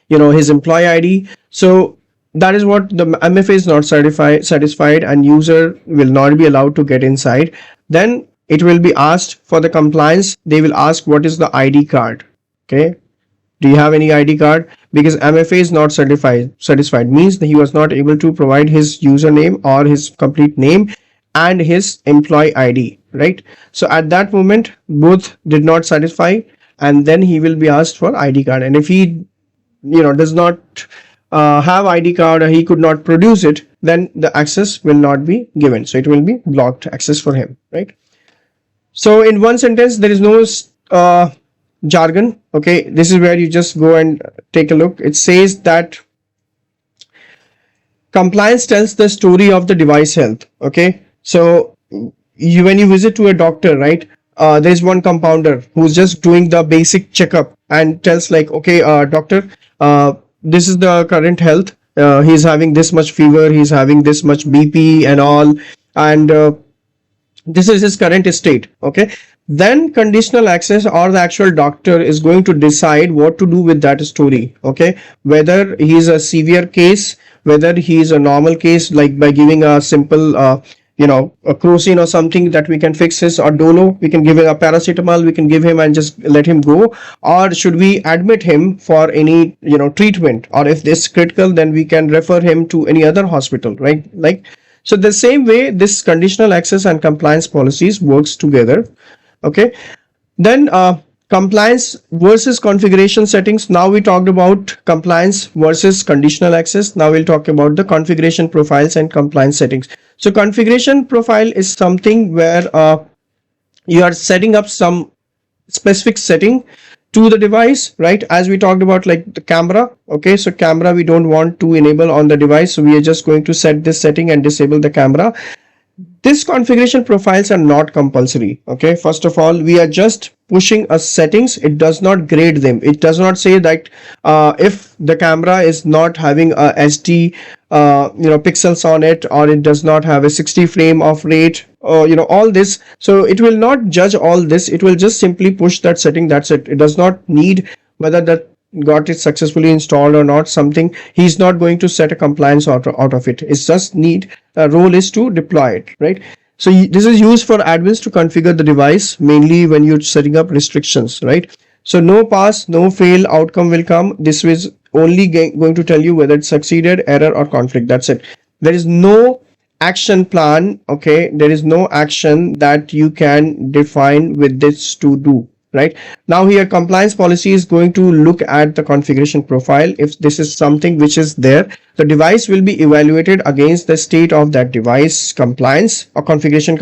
his employee ID. So that is what the MFA is not satisfied and user will not be allowed to get inside. Then it will be asked for the compliance. They will ask what is the ID card. Okay, do you have any ID card? Because MFA is not satisfied means that he was not able to provide his username or his complete name and his employee ID, right? So at that moment, both did not satisfy, and then he will be asked for ID card. And if he, does not have ID card or he could not produce it, then the access will not be given. So it will be blocked access for him, right? So in one sentence, there is no jargon. Okay, this is where you just go and take a look. It says that compliance tells the story of the device health. Okay, so when you visit to a doctor, right, there's one compounder who's just doing the basic checkup and tells like, okay, doctor, this is the current health. He's having this much fever, he's having this much BP and all, and this is his current state. Okay, then conditional access or the actual doctor is going to decide what to do with that story. Okay, whether he's a severe case, whether he's a normal case, like by giving a simple a crocin or something that we can fix his, or dolo, we can give him a paracetamol, we can give him and just let him go, or should we admit him for any treatment, or if this is critical, then we can refer him to any other hospital, right? Like, so the same way this conditional access and compliance policies works together. Okay, then compliance versus configuration settings. Now we talked about compliance versus conditional access. Now we'll talk about the configuration profiles and compliance settings. So configuration profile is something where you are setting up some specific setting to the device, right? As we talked about, like the camera. Okay, so camera we don't want to enable on the device, so we are just going to set this setting and disable the camera. This configuration profiles are not compulsory. Okay, first of all, we are just pushing a settings. It does not grade them. It does not say that if the camera is not having a SD pixels on it, or it does not have a 60 frame of rate, or all this. So it will not judge all this. It will just simply push that setting. That's it. It does not need whether that got it successfully installed or not. Something, he's not going to set a compliance out of it. It's just need, role is to deploy it, right? So this is used for admins to configure the device, mainly when you're setting up restrictions, right? So no pass, no fail outcome will come. This is only going to tell you whether it succeeded, error, or conflict. That's it. There is no action plan. Okay, there is no action that you can define with this to do. Right now, here compliance policy is going to look at the configuration profile. If this is something which is there, the device will be evaluated against the state of that device compliance or configuration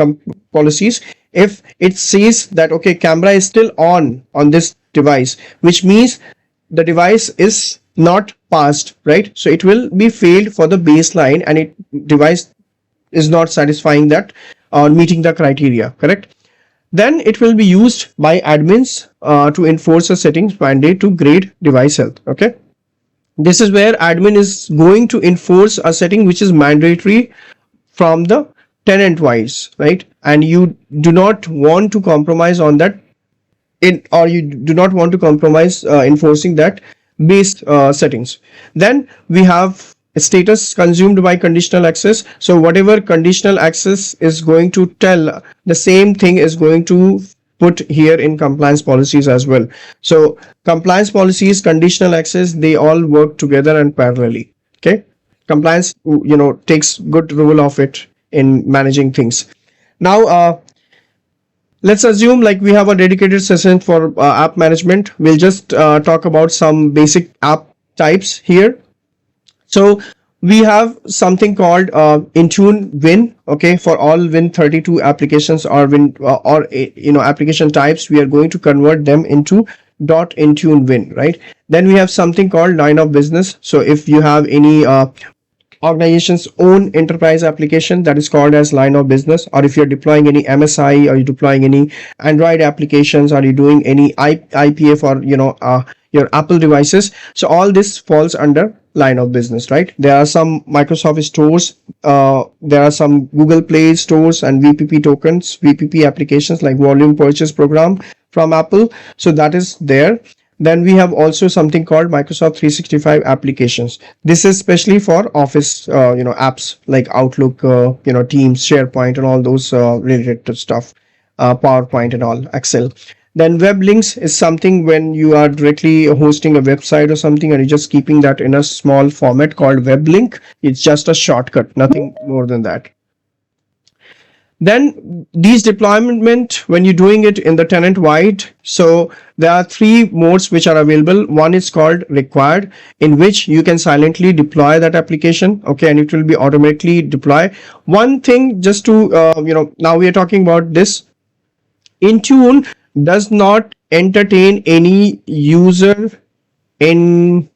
policies. If it says that okay, camera is still on this device, which means the device is not passed, right? So it will be failed for the baseline, and it device is not satisfying that or meeting the criteria, correct? Then it will be used by admins to enforce a settings mandate to grade device health. Okay, this is where admin is going to enforce a setting which is mandatory from the tenant wise, right? And you do not want to compromise on that, or you do not want to compromise enforcing that base settings. Then we have status consumed by conditional access. So whatever conditional access is going to tell, the same thing is going to put here in compliance policies as well. So compliance policies, conditional access, they all work together and parallelly. Okay, compliance takes good role of it in managing things. Now let's assume like we have a dedicated session for app management. We'll just talk about some basic app types here. So we have something called Intune Win. Okay, for all Win32 applications or Win application types, we are going to convert them into .Intune Win, right? Then we have something called line of business. So if you have any organization's own enterprise application, that is called as line of business, or if you're deploying any MSI, or you're deploying any Android applications, or you're doing any IPA for your Apple devices, so all this falls under line of business, right? There are some Microsoft stores, there are some Google Play stores and VPP tokens, VPP applications like volume purchase program from Apple, so that is there. Then we have also something called Microsoft 365 applications. This is especially for office apps like Outlook, Teams, SharePoint, and all those related stuff, PowerPoint and all, Excel. Then web links is something when you are directly hosting a website or something and you're just keeping that in a small format called web link. It's just a shortcut, nothing more than that. Then these deployment, when you're doing it in the tenant wide, so there are three modes which are available. One is called required, in which you can silently deploy that application, okay, and it will be automatically deploy. One thing just to now we are talking about this, Intune does not entertain any user interactive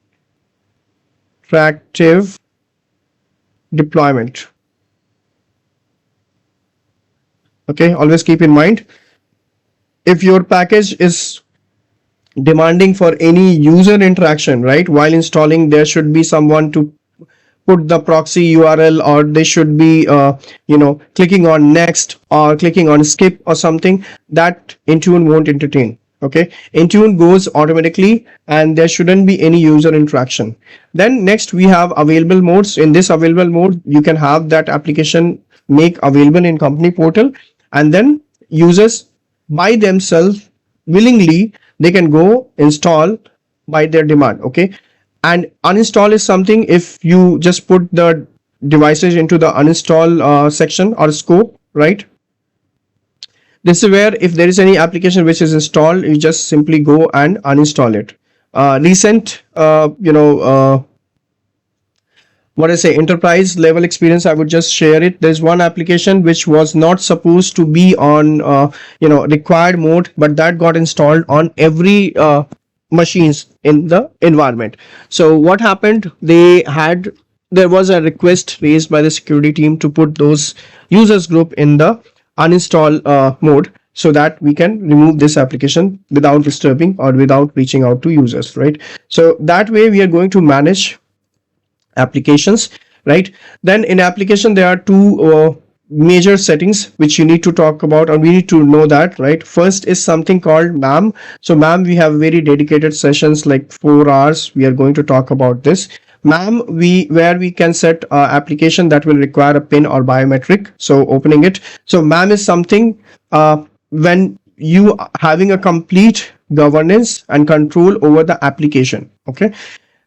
deployment. Okay, always keep in mind, if your package is demanding for any user interaction, right, while installing, there should be someone to put the proxy URL, or they should be clicking on next or clicking on skip or something, that Intune won't entertain. Okay, Intune goes automatically and there shouldn't be any user interaction. Then next we have available modes. In this available mode, you can have that application make available in company portal, and then users by themselves willingly they can go install by their demand. Okay, and uninstall is something if you just put the devices into the uninstall section or scope, right? This is where if there is any application which is installed, you just simply go and uninstall it. Recent what I say, enterprise level experience, I would just share it. There's one application which was not supposed to be on required mode, but that got installed on every machines in the environment. So what happened, there was a request raised by the security team to put those users group in the uninstall mode, so that we can remove this application without disturbing or without reaching out to users, right? So that way we are going to manage applications, right? Then in application there are two major settings which you need to talk about, and we need to know that, right? First is something called MAM. So MAM, we have very dedicated sessions, like 4 hours we are going to talk about this. MAM, where we can set application that will require a pin or biometric, so opening it. So MAM is something when you are having a complete governance and control over the application. Okay,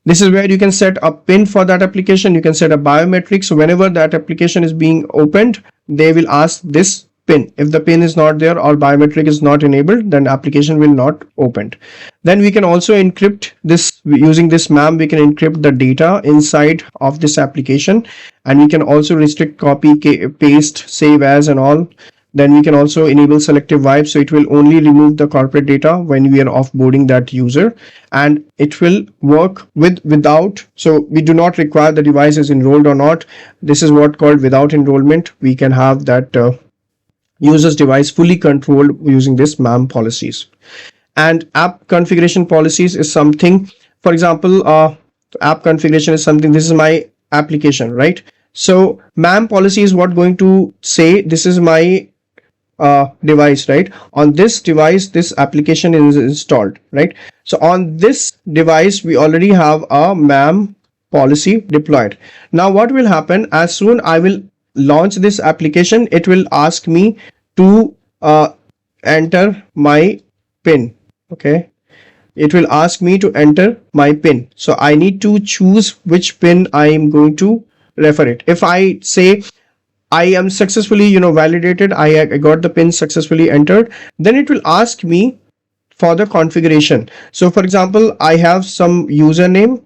this is where you can set a pin for that application, you can set a biometric. So whenever that application is being opened, they will ask this pin. If the pin is not there or biometric is not enabled, then application will not opened. Then we can also encrypt this using this MAM. We can encrypt the data inside of this application, and we can also restrict, copy, paste, save as, and all. Then we can also enable selective wipe, so it will only remove the corporate data when we are offboarding that user, and it will work without. So we do not require the device is enrolled or not. This is what called without enrollment. We can have that user's device fully controlled using this MAM policies. And app configuration policies is something, for example, app configuration is something, this is my application, right? So MAM policy is what going to say, this is my device, right? On this device this application is installed, right? So on this device we already have a MAM policy deployed. Now what will happen, as soon I will launch this application, it will ask me to enter my pin. Okay, it will ask me to enter my pin, so I need to choose which pin I am going to refer it. If I say I am successfully validated, I got the pin successfully entered, then it will ask me for the configuration. So for example, I have some username,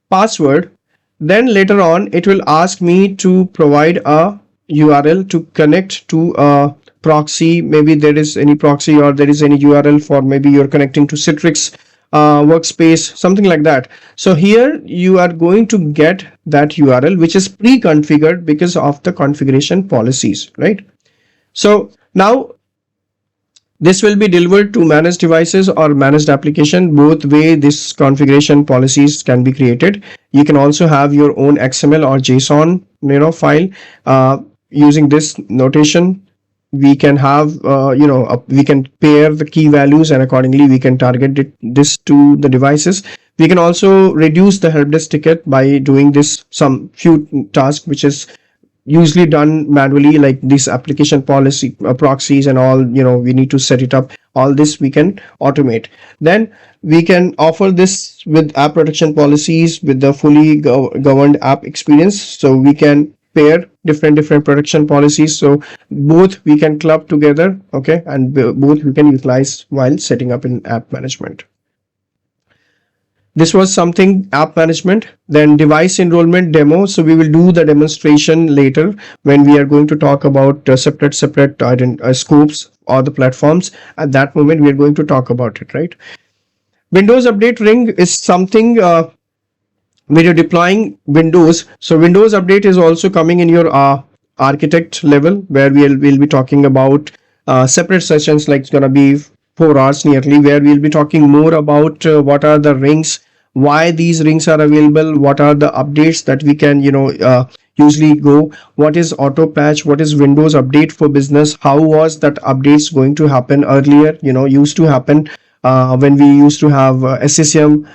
password, then later on it will ask me to provide a URL to connect to a proxy. Maybe there is any proxy or there is any URL for, maybe you're connecting to Citrix workspace, something like that. So here you are going to get that URL which is pre-configured because of the configuration policies, right? So now this will be delivered to managed devices or managed application. Both way this configuration policies can be created. You can also have your own XML or JSON file using this notation. We can have we can pair the key values, and accordingly we can target this to the devices. We can also reduce the help desk ticket by doing this, some few tasks which is usually done manually, like this application policy proxies and all, we need to set it up. All this we can automate. Then we can offer this with app protection policies with the fully governed app experience. So we can pair different protection policies, so both we can club together, okay, and both we can utilize while setting up in app management. This was something app management. Then device enrollment demo, so we will do the demonstration later when we are going to talk about separate scopes or the platforms. At that moment we are going to talk about it, right? Windows update ring is something when you're deploying Windows. So Windows update is also coming in your architect level, where we'll be talking about separate sessions, like it's gonna be 4 hours nearly, where we'll be talking more about what are the rings, why these rings are available, what are the updates that we can usually go, what is auto patch, what is Windows update for business, how was that updates going to happen earlier, used to happen when we used to have SCCM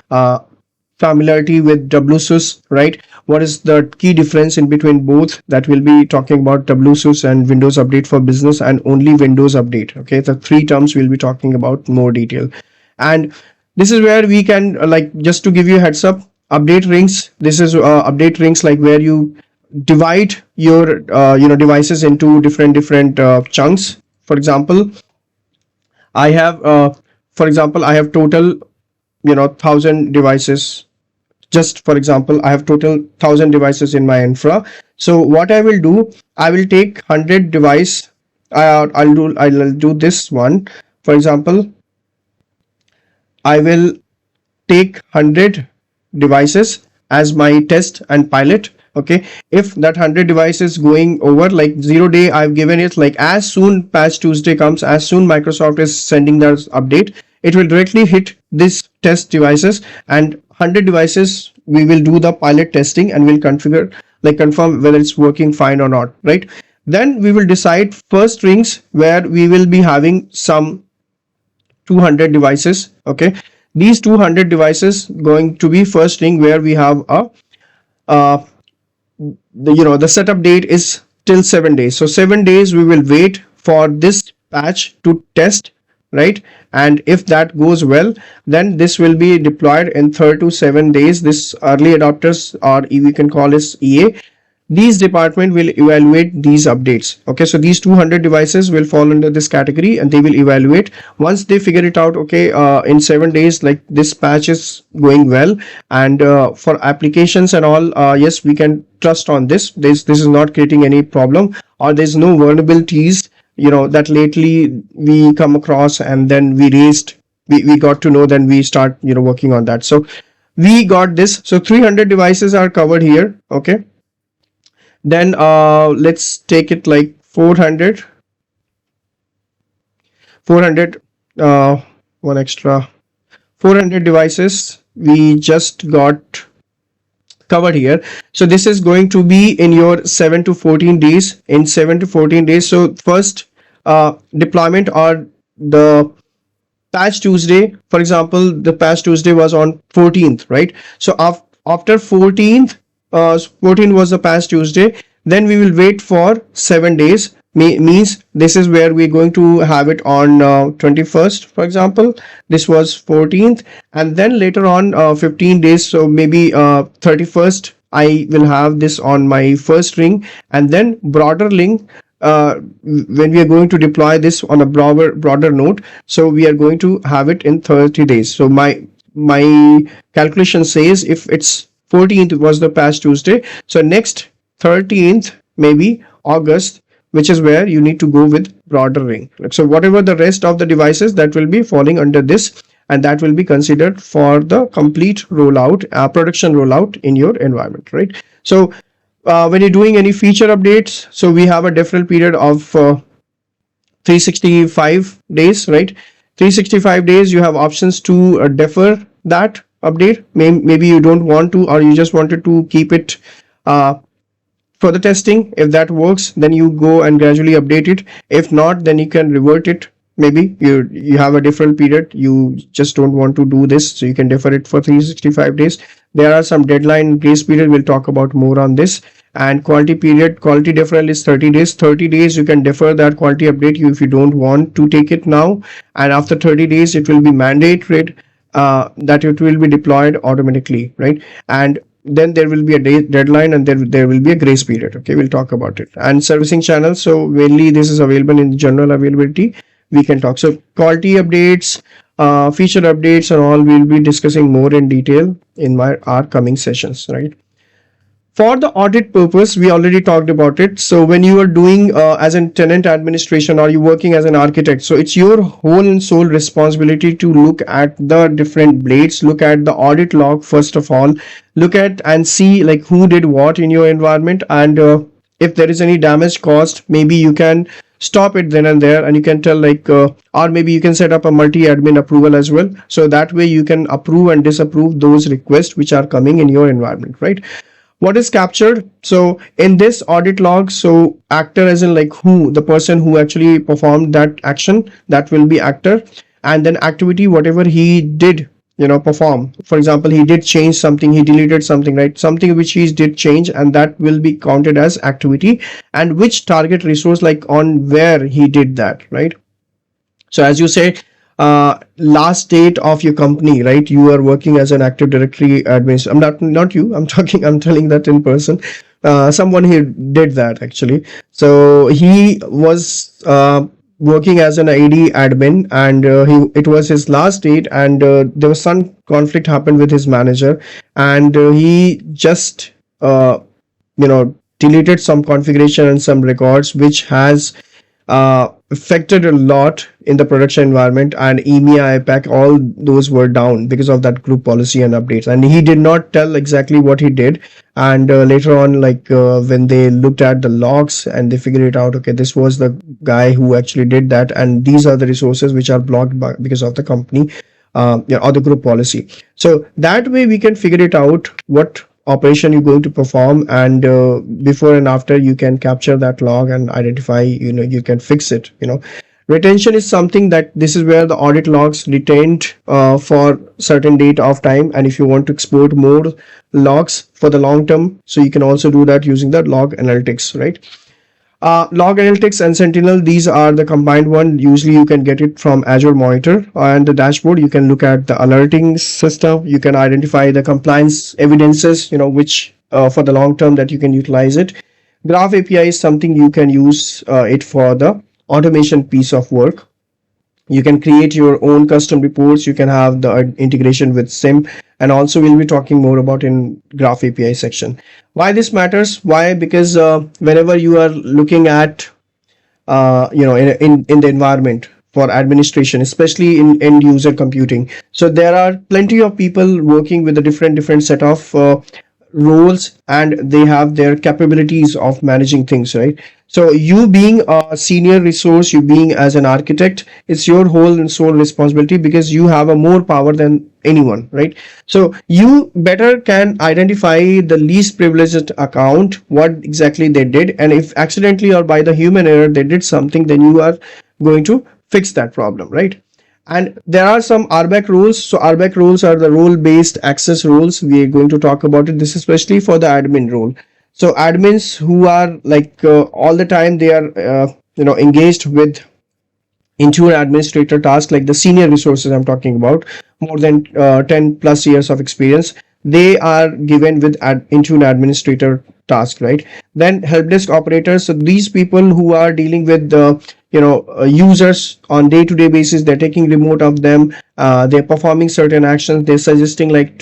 familiarity with WSUS, right? What is the key difference in between both? That will be talking about WSUS and Windows Update for Business, and only Windows Update. Okay, the three terms we'll be talking about more detail. And this is where we can just to give you a heads up, update rings. This is update rings, like where you divide your devices into different chunks. For example, I have total 1,000 devices. Just for example, I have total 1,000 devices in my infra. So what I will do, I will take 100 device. I'll do this one. For example, I will take 100 devices as my test and pilot. Okay, if that 100 devices going over, like 0 day I've given it, like as soon patch Tuesday comes, as soon Microsoft is sending their update, it will directly hit this test devices, and 100 devices we will do the pilot testing and we'll configure, like confirm whether it's working fine or not, right? Then we will decide first rings where we will be having some 200 devices. Okay, these 200 devices going to be first ring where we have a uh, the setup date is till 7 days. So 7 days we will wait for this patch to test, right? And if that goes well, then this will be deployed in 3 to 7 days. This early adopters, or we can call this EA, these department will evaluate these updates. Okay, so these 200 devices will fall under this category and they will evaluate. Once they figure it out, okay, in 7 days, like this patch is going well, and for applications and all, yes, we can trust on this is not creating any problem, or there's no vulnerabilities that lately we come across, and then we got to know, then we start working on that. So we got this. So 300 devices are covered here. Okay, then let's take it like 400 one extra 400 devices we just got covered here. So this is going to be in your 7 to 14 days. In 7 to 14 days, so first deployment, or the patch Tuesday, for example, the patch Tuesday was on 14th, right? So after 14th, 14 was the patch Tuesday, then we will wait for 7 days. Means this is where we're going to have it on 21st, for example. This was 14th, and then later on 15 days, so maybe 31st I will have this on my first ring, and then broader ring when we are going to deploy this on a broader note, so we are going to have it in 30 days. So my calculation says if it's 14th was the past Tuesday, so next 13th maybe August, which is where you need to go with broader ring. So whatever the rest of the devices, that will be falling under this, and that will be considered for the complete rollout, production rollout in your environment, right? So when you're doing any feature updates, so we have a deferral period of 365 days, right? 365 days, you have options to defer that update. Maybe you don't want to, or you just wanted to keep it for the testing. If that works, then you go and gradually update it. If not, then you can revert it. Maybe you have a different period, you just don't want to do this, so you can defer it for 365 days. There are some deadline grace period, we'll talk about more on this. And quality period, quality deferral is 30 days. 30 days you can defer that quality update if you don't want to take it now, and after 30 days it will be mandated that it will be deployed automatically, right? And then there will be a deadline, and there will be a grace period. Okay, we'll talk about it. And servicing channels, so mainly this is available in general availability, we can talk. So quality updates, feature updates and all, we'll be discussing more in detail in our coming sessions, right? For the audit purpose, we already talked about it. So when you are doing as a tenant administration, or you working as an architect, so it's your whole and sole responsibility to look at the different blades, look at the audit log first of all, look at and see like who did what in your environment, and if there is any damage caused, maybe you can stop it then and there, and you can tell like or maybe you can set up a multi-admin approval as well, so that way you can approve and disapprove those requests which are coming in your environment, right? What is captured? So in this audit log, so actor as in like who, the person who actually performed that action, that will be actor. And then activity, whatever he did perform. For example, he did change something, he deleted something, right? Something which he did change, and that will be counted as activity. And which target resource, like on where he did that, right? So as you say, last date of your company, right? You are working as an Active Directory admin. I'm not you, I'm telling that in person. Someone here did that actually. So he was working as an ID admin, and it was his last date, and there was some conflict happened with his manager, and he just deleted some configuration and some records which has affected a lot in the production environment, and EMEA, APAC, all those were down because of that group policy and updates. And he did not tell exactly what he did. And later on, like when they looked at the logs and they figured it out, okay, this was the guy who actually did that, and these are the resources which are blocked because of the company or the group policy. So that way we can figure it out what operation you're going to perform, and before and after you can capture that log and identify, you can fix it. Retention is something that this is where the audit logs retained for certain date of time, and if you want to export more logs for the long term, so you can also do that using the log analytics, right? Log Analytics and Sentinel, these are the combined one. Usually you can get it from Azure Monitor, and the dashboard you can look at the alerting system. You can identify the compliance evidences, which for the long term that you can utilize it. Graph API is something you can use it for the automation piece of work. You can create your own custom reports. You can have the integration with SIM, and also we'll be talking more about in Graph API section. Why this matters? Why? Because whenever you are looking at in the environment for administration, especially in end user computing, so there are plenty of people working with a different set of roles, and they have their capabilities of managing things, right? So you being a senior resource, you being as an architect, it's your whole and sole responsibility, because you have a more power than anyone, right? So you better can identify the least privileged account, what exactly they did, and if accidentally or by the human error they did something, then you are going to fix that problem, right? And there are some RBAC rules. So RBAC rules are the role-based access rules. We are going to talk about it. This is especially for the admin role. So admins who are like all the time they are engaged with Intune administrator task, like the senior resources I'm talking about, more than 10 plus years of experience, they are given with Intune administrator task, right? Then help desk operators. So these people who are dealing with the users on day-to-day basis, they're taking remote of them, they're performing certain actions, they're suggesting like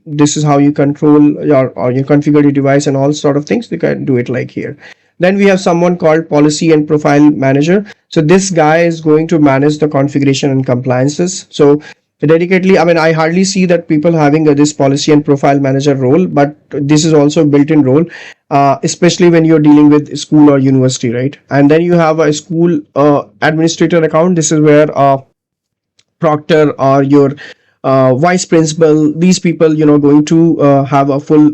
this is how you control or you configure your device and all sort of things. They can do it like here. Then we have someone called policy and profile manager. So this guy is going to manage the configuration and compliances. So dedicatedly, I mean, I hardly see that people having this policy and profile manager role, but this is also a built-in role, especially when you're dealing with school or university, right? And then you have a school administrator account. This is where proctor or your vice principal, these people, going to have a full,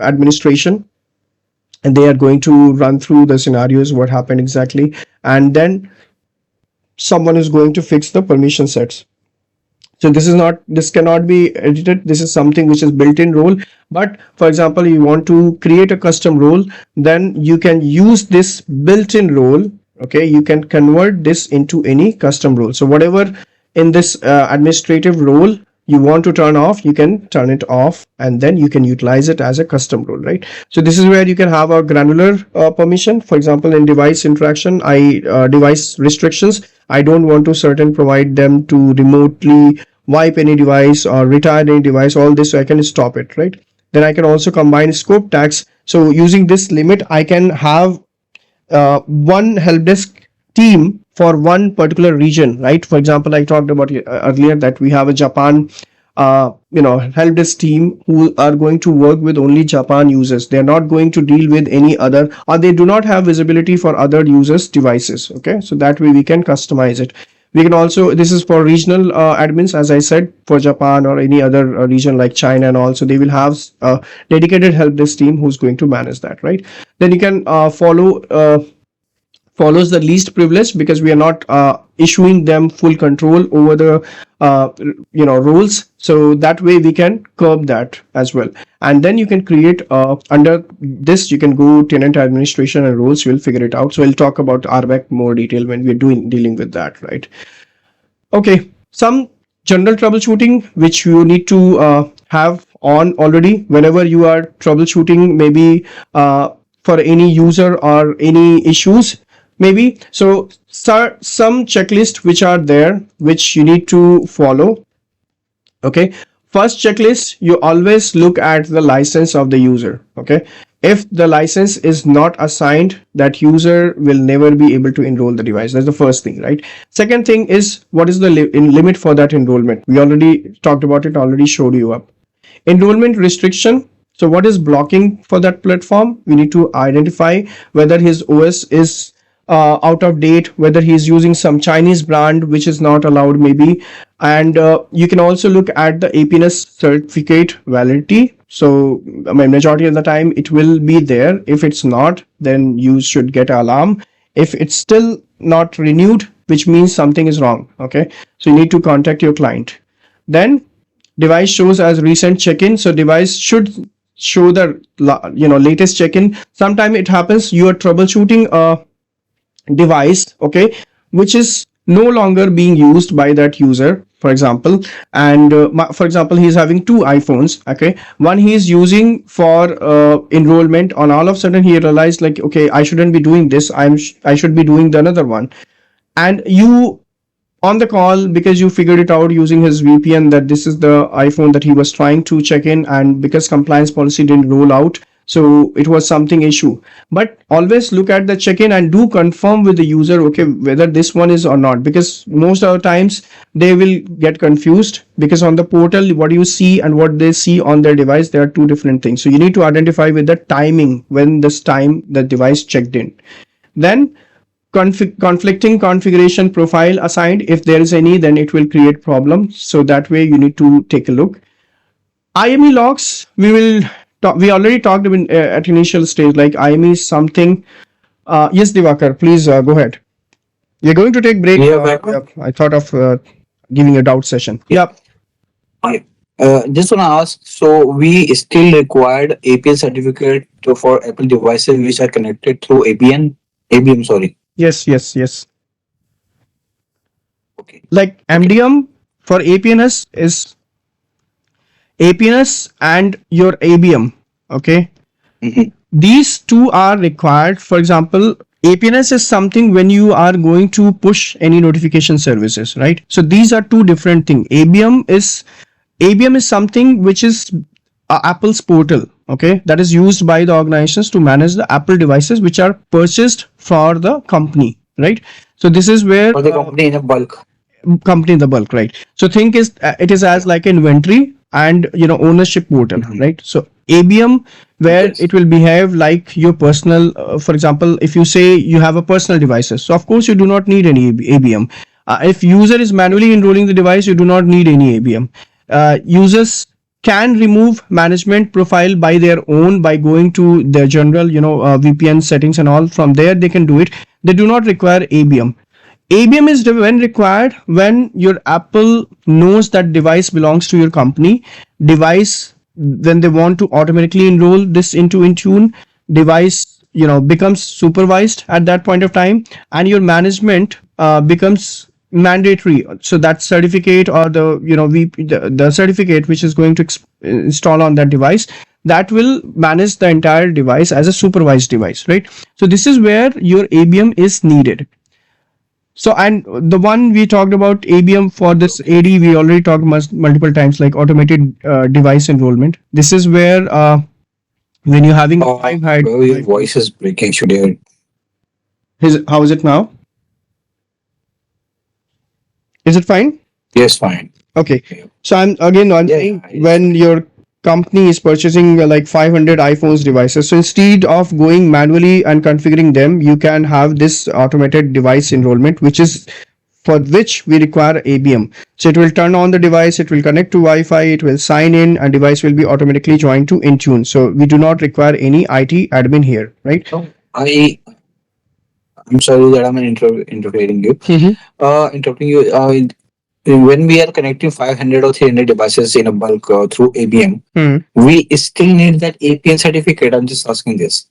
administration, and they are going to run through the scenarios, what happened exactly, and then someone is going to fix the permission sets. So this cannot be edited. This is something which is built-in role. But for example, you want to create a custom role, then you can use this built-in role. Okay, you can convert this into any custom role. So whatever in this administrative role you want to turn off, you can turn it off, and then you can utilize it as a custom role, right? So this is where you can have a granular permission. For example, in device interaction, device restrictions, I don't want to provide them to remotely wipe any device or retire any device, all this, so I can stop it, right? Then I can also combine scope tags. So using this limit, I can have one help desk team for one particular region, right? For example, I talked about earlier that we have a Japan help desk team who are going to work with only Japan users. They're not going to deal with any other, or they do not have visibility for other users devices. Okay, so that way we can customize it. We can also, this is for regional admins, as I said, for Japan or any other region like China, and also they will have a dedicated help desk team who's going to manage that, right? Then you can follows the least privilege, because we are not issuing them full control over the roles. So that way we can curb that as well. And then you can create under this, you can go tenant administration and roles. You'll figure it out. So we'll talk about RBAC more detail when we're dealing with that, right? Okay, some general troubleshooting which you need to have on already whenever you are troubleshooting, maybe for any user or any issues, maybe. So some checklist which are there which you need to follow. Okay, first checklist, you always look at the license of the user. Okay, If the license is not assigned, that user will never be able to enroll the device. That's the first thing, right? Second thing is, what is the limit for that enrollment? We already talked about it, already showed you up. Enrollment restriction. So what is blocking for that platform? We need to identify whether his OS is out of date, whether he's using some Chinese brand which is not allowed maybe. And you can also look at the APNS certificate validity. So I mean, majority of the time it will be there. If it's not, then you should get an alarm. If it's still not renewed, which means something is wrong. Okay, so you need to contact your client. Then device shows as recent check-in. So device should show the latest check-in. Sometime it happens you are troubleshooting a device, okay, which is no longer being used by that user, for example. And for example, he's having two iPhones, okay, one he's using for enrollment. On all of a sudden he realized, like, okay, I shouldn't be doing this, I should be doing the another one. And you on the call, because you figured it out using his VPN that this is the iPhone that he was trying to check in, and because compliance policy didn't roll out, so it was something issue. But always look at the check-in and do confirm with the user, okay, whether this one is or not, because most of the times they will get confused, because on the portal what you see and what they see on their device, there are two different things. So you need to identify with the timing when this time the device checked in. Then conflicting configuration profile assigned, if there is any, then it will create problems. So that way you need to take a look. IME logs, we already talked about at initial stage, like IME is something. Yes, Divakar, please go ahead. You're going to take break. I thought of giving a doubt session. Yep. I just want to ask, so we still required APN certificate for Apple devices which are connected through ABM, sorry. Yes. Okay. Like MDM for APNS is APNS and your ABM. Okay. Mhm. These two are required. For example, APNS is something when you are going to push any notification services, right? So these are two different things. ABM is something which is Apple's portal, okay, that is used by the organizations to manage the Apple devices which are purchased for the company, right? So this is where For the company in a bulk. Company in the bulk, right? So think is it is as like inventory and ownership portal, right? So ABM, where Yes. it will behave like your personal, for example, if you say you have a personal devices, so of course you do not need any ABM. If user is manually enrolling the device, you do not need any ABM. Users can remove management profile by their own by going to their general VPN settings and all. From there they can do it. They do not require ABM. ABM is when required when your Apple knows that device belongs to your company device. When they want to automatically enroll this into Intune, device becomes supervised at that point of time, and your management becomes mandatory. So that certificate or the certificate which is going to install on that device, that will manage the entire device as a supervised device, right? So this is where your ABM is needed. So, and the one we talked about ABM for this AD, we already talked multiple times, like automated device enrollment. This is where when you're having Your voice is breaking. how is it now? Is it fine? Yes, fine. Okay. So I'm saying when your company is purchasing like 500 iPhones devices, so instead of going manually and configuring them, you can have this automated device enrollment, which is for which we require ABM. So it will turn on the device, it will connect to Wi-Fi, it will sign in, and device will be automatically joined to Intune. So we do not require any IT admin here, right? So I'm sorry that I'm interrupting you. Interrupting you. When we are connecting 500 or 300 devices in a bulk through ABM, we still need that APN certificate. I'm just asking this.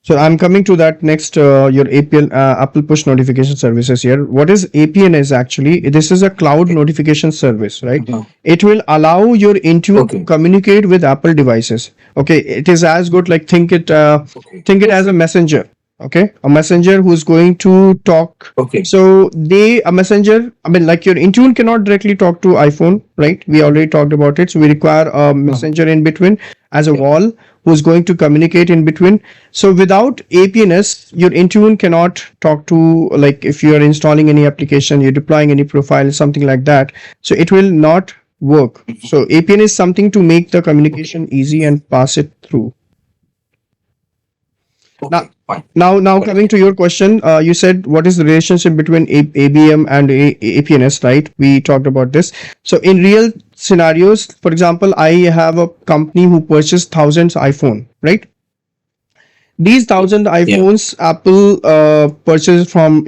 So I'm coming to that next. Your APN Apple Push Notification Services here. What is APNS actually? This is a cloud notification service, right? It will allow your Intune to communicate with Apple devices. Okay, it is as good like think it as a messenger. Okay, a messenger who's going to talk. Okay. So a messenger, I mean, like your Intune cannot directly talk to iPhone, right? We already talked about it. So we require a messenger in between as a wall who's going to communicate in between. So without APNS, your Intune cannot talk to, like if you are installing any application, you're deploying any profile, something like that. So it will not work. So APN is something to make the communication easy and pass it through. Okay, fine. Now coming to your question, you said what is the relationship between ABM and APNS, right? We talked about this. So in real scenarios, for example, I have a company who purchased thousands iPhone, right? These 1,000 iPhones, Apple purchased from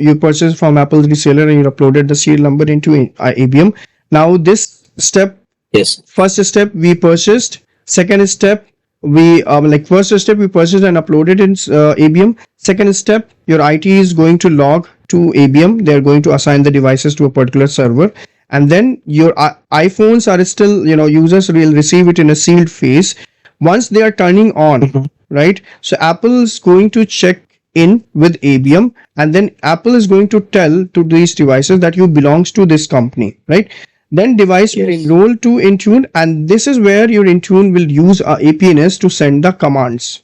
Apple's reseller, and you uploaded the serial number into ABM. Now this step, Yes. first step we purchased, second step we first step we purchased and uploaded in ABM. Second step, your IT is going to log to ABM. They're going to assign the devices to a particular server, and then your iPhones are still, users will receive it in a sealed phase. Once they are turning on, right? So Apple is going to check in with ABM, and then Apple is going to tell to these devices that you belongs to this company, right? Then device will enroll to Intune, and this is where your Intune will use APNS to send the commands.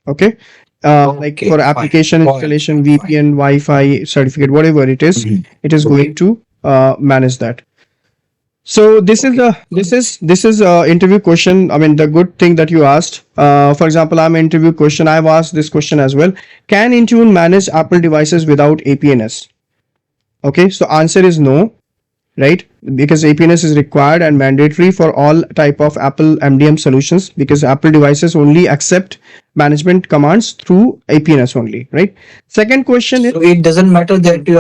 Okay, like for application installation, VPN, Wi-Fi certificate, whatever it is, it is going to manage that. So this is a interview question. I mean, the good thing that you asked. For example, I'm an interview question. I've asked this question as well. Can Intune manage Apple devices without APNS? Okay, so answer is no. Right, because APNS is required and mandatory for all type of Apple MDM solutions, because Apple devices only accept management commands through APNS only, right? Second question is, so it doesn't matter that you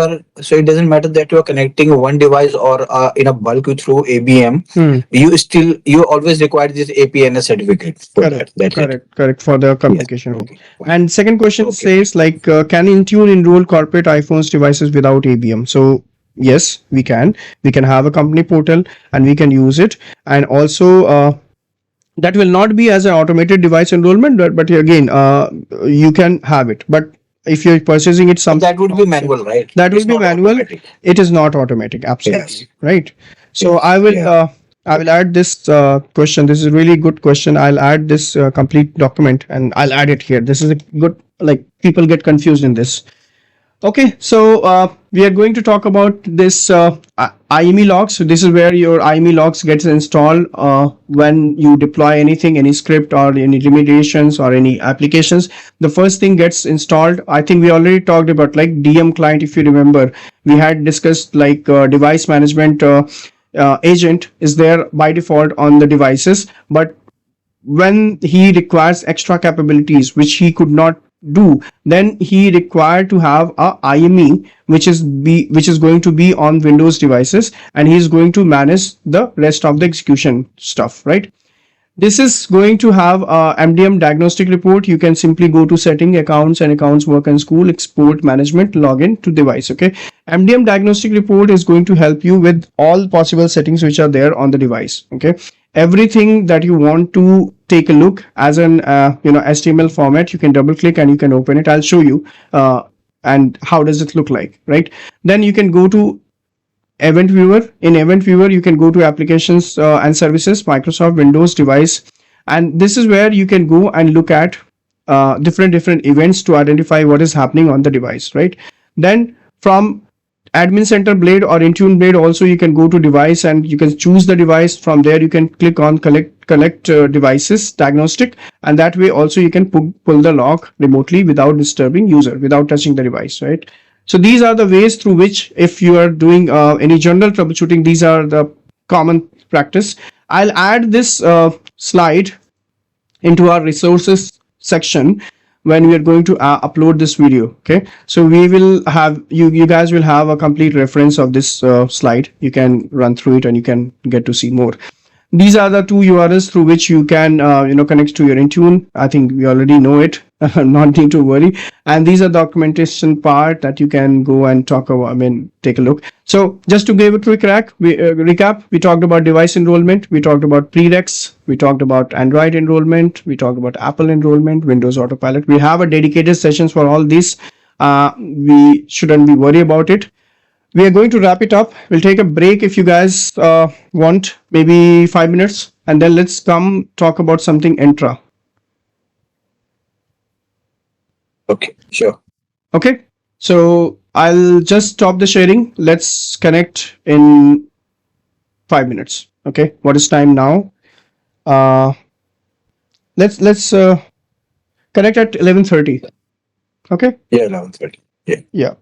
are connecting one device or in a bulk through ABM. You always require this APNS certificate for correct, that. That's correct for the communication. Yes. Okay. And second question says like, can Intune enroll corporate iPhones devices without ABM? So yes, we can have a company portal and we can use it, and also that will not be as an automated device enrollment, but again you can have it. But if you're purchasing it, that would be manual, right? That will be manual. Automatic. It is not automatic, absolutely. Yes. Right. So I will add this question. This is a really good question. I'll add this complete document and I'll add it here. This is a good, like, people get confused in this. Okay, so we are going to talk about this IME logs. So this is where your IME logs gets installed when you deploy anything, any script or any remediations or any applications. The first thing gets installed. I think we already talked about like DM client. If you remember, we had discussed like device management agent is there by default on the devices, but when he requires extra capabilities which he could not do, then he required to have a IME which is going to be on Windows devices, and he is going to manage the rest of the execution stuff, right? This is going to have a MDM diagnostic report. You can simply go to setting, accounts and accounts work and school, export management, login to device. Okay, MDM diagnostic report is going to help you with all possible settings which are there on the device. Okay, everything that you want to take a look as an HTML format, you can double click and you can open it. I'll show you and how does it look like, right? Then you can go to event viewer. In event viewer, you can go to applications and services, Microsoft Windows device, and this is where you can go and look at different events to identify what is happening on the device, right? Then from admin center blade or Intune blade, also you can go to device and you can choose the device. From there you can click on collect devices diagnostic, and that way also you can pull the log remotely without disturbing user, without touching the device, right? So these are the ways through which, if you are doing any general troubleshooting, these are the common practice. I'll add this slide into our resources section when we are going to upload this video. Okay, so we will have you guys will have a complete reference of this slide. You can run through it and you can get to see more. These are the two URLs through which you can connect to your Intune. I think we already know it. Not need to worry. And these are documentation part that you can go and talk about. Take a look. So just to give a quick recap, we talked about device enrollment. We talked about prereqs. We talked about Android enrollment. We talked about Apple enrollment, Windows Autopilot. We have a dedicated sessions for all this. We shouldn't be worried about it. We are going to wrap it up. We'll take a break if you guys want, maybe 5 minutes, and then let's come talk about something Entra. Okay, sure. Okay, so I'll just stop the sharing. Let's connect in 5 minutes. Okay, what is time now? Uh, let's connect at 11:30. Okay. Yeah, 11:30. Yeah. Yeah.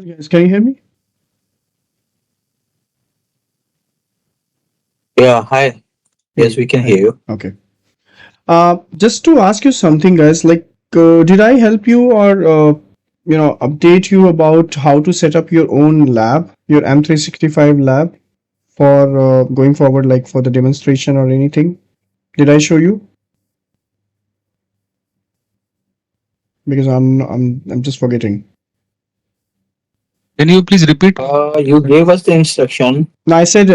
Yes, can you hear me? Yeah, hi. Yes, we can Hi. hear you. Okay. Just to ask you something, guys, like, did I help you or, update you about how to set up your own lab, your M365 lab for going forward, like for the demonstration or anything? Did I show you? Because I'm just forgetting. Can you please repeat? You gave us the instruction. Now I said,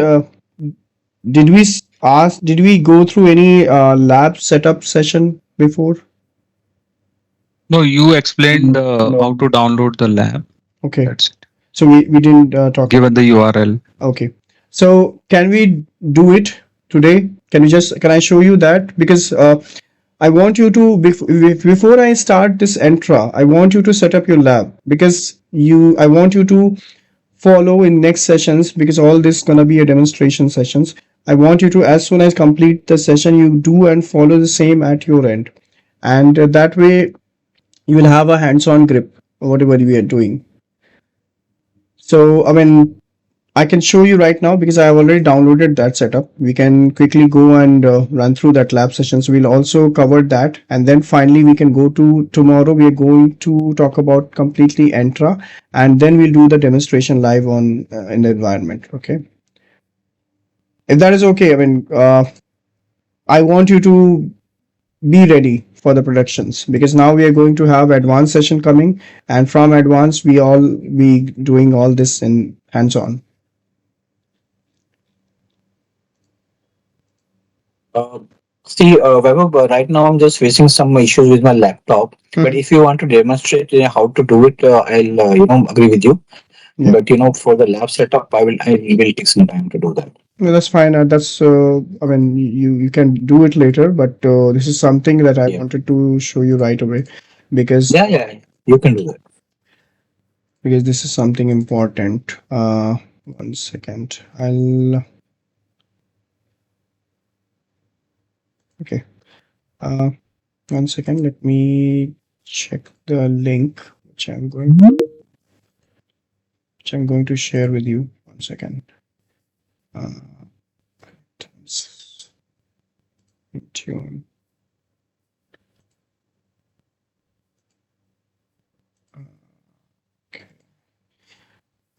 did we go through any lab setup session before? No, you explained how No. to download the lab. Okay. That's it. So we didn't talk. Given the URL. Okay. So can we do it today? Can I show you that? Because I want you to before I start this Entra, I want you to set up your lab because I want you to follow in next sessions because all this gonna be a demonstration sessions. I want you to, as soon as complete the session, you do and follow the same at your end, and that way you will have a hands-on grip whatever we are doing. So I mean, I can show you right now because I have already downloaded that setup. We can quickly go and run through that lab sessions. We'll also cover that, and then finally we can go to tomorrow. We are going to talk about completely Entra, and then we'll do the demonstration live on in the environment. Okay, if that is okay. I mean, I want you to be ready for the productions because now we are going to have advanced session coming, and from advanced we all be doing all this in hands-on. Uh, See, Vaibhav, right now I'm just facing some issues with my laptop. But if you want to demonstrate how to do it, I'll agree with you. Yeah. But for the lab setup, I will take some time to do that. No, that's fine. That's I mean, you can do it later, but this is something that I Yeah, wanted to show you right away because yeah, you can do that. this is something important. One second. Okay. Uh, one second. Let me check the link which I'm going to share with you. One second. Uh, Intune.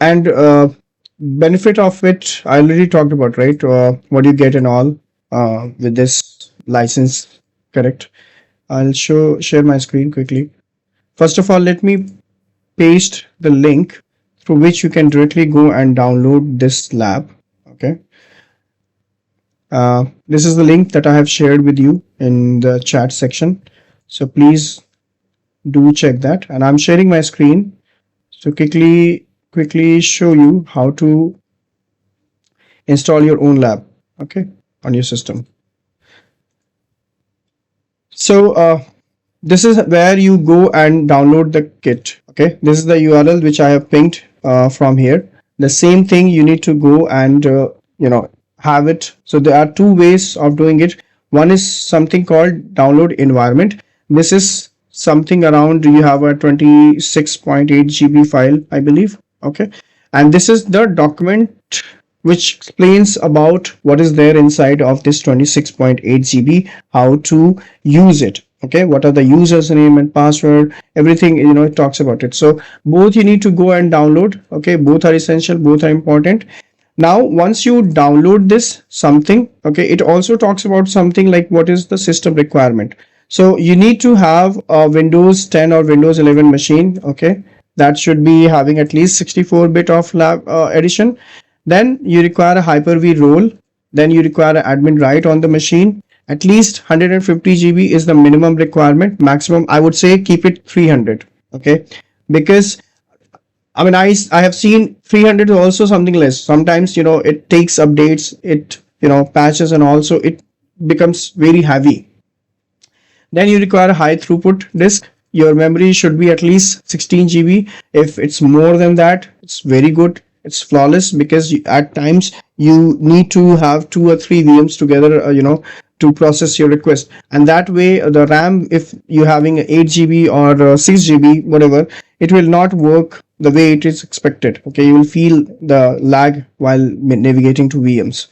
And benefit of it I already talked about, right? What you get and all with this license, correct? I'll share my screen quickly. First of all, let me paste the link through which you can directly go and download this lab. Okay, this is the link that I have shared with you in the chat section, so please do check that. And I'm sharing my screen so quickly show you how to install your own lab, okay, on your system. So this is where you go and download the kit. Okay, this is the URL which I have pinged from here. The same thing you need to go and have it. So there are two ways of doing it. One is something called download environment. This is something around, you have a 26.8 GB file, I believe. Okay, and this is the document which explains about what is there inside of this 26.8 GB, how to use it. Okay, what are the users name and password, everything, it talks about it. So both you need to go and download. Okay, both are essential, both are important. Now once you download this something, okay, it also talks about something like what is the system requirement. So you need to have a Windows 10 or Windows 11 machine. Okay, that should be having at least 64-bit of lab edition. Then you require a Hyper-V role. Then you require an admin right on the machine. At least 150 GB is the minimum requirement. Maximum, I would say, keep it 300. Okay, because I mean, I have seen 300 is also something less. Sometimes it takes updates, it patches, and also it becomes very heavy. Then you require a high throughput disk. Your memory should be at least 16 GB. If it's more than that, it's very good. It's flawless because at times you need to have 2 or 3 VMs together, to process your request. And that way the RAM, if you're having 8 GB or 6 GB, whatever, it will not work the way it is expected. Okay, you will feel the lag while navigating to VMs.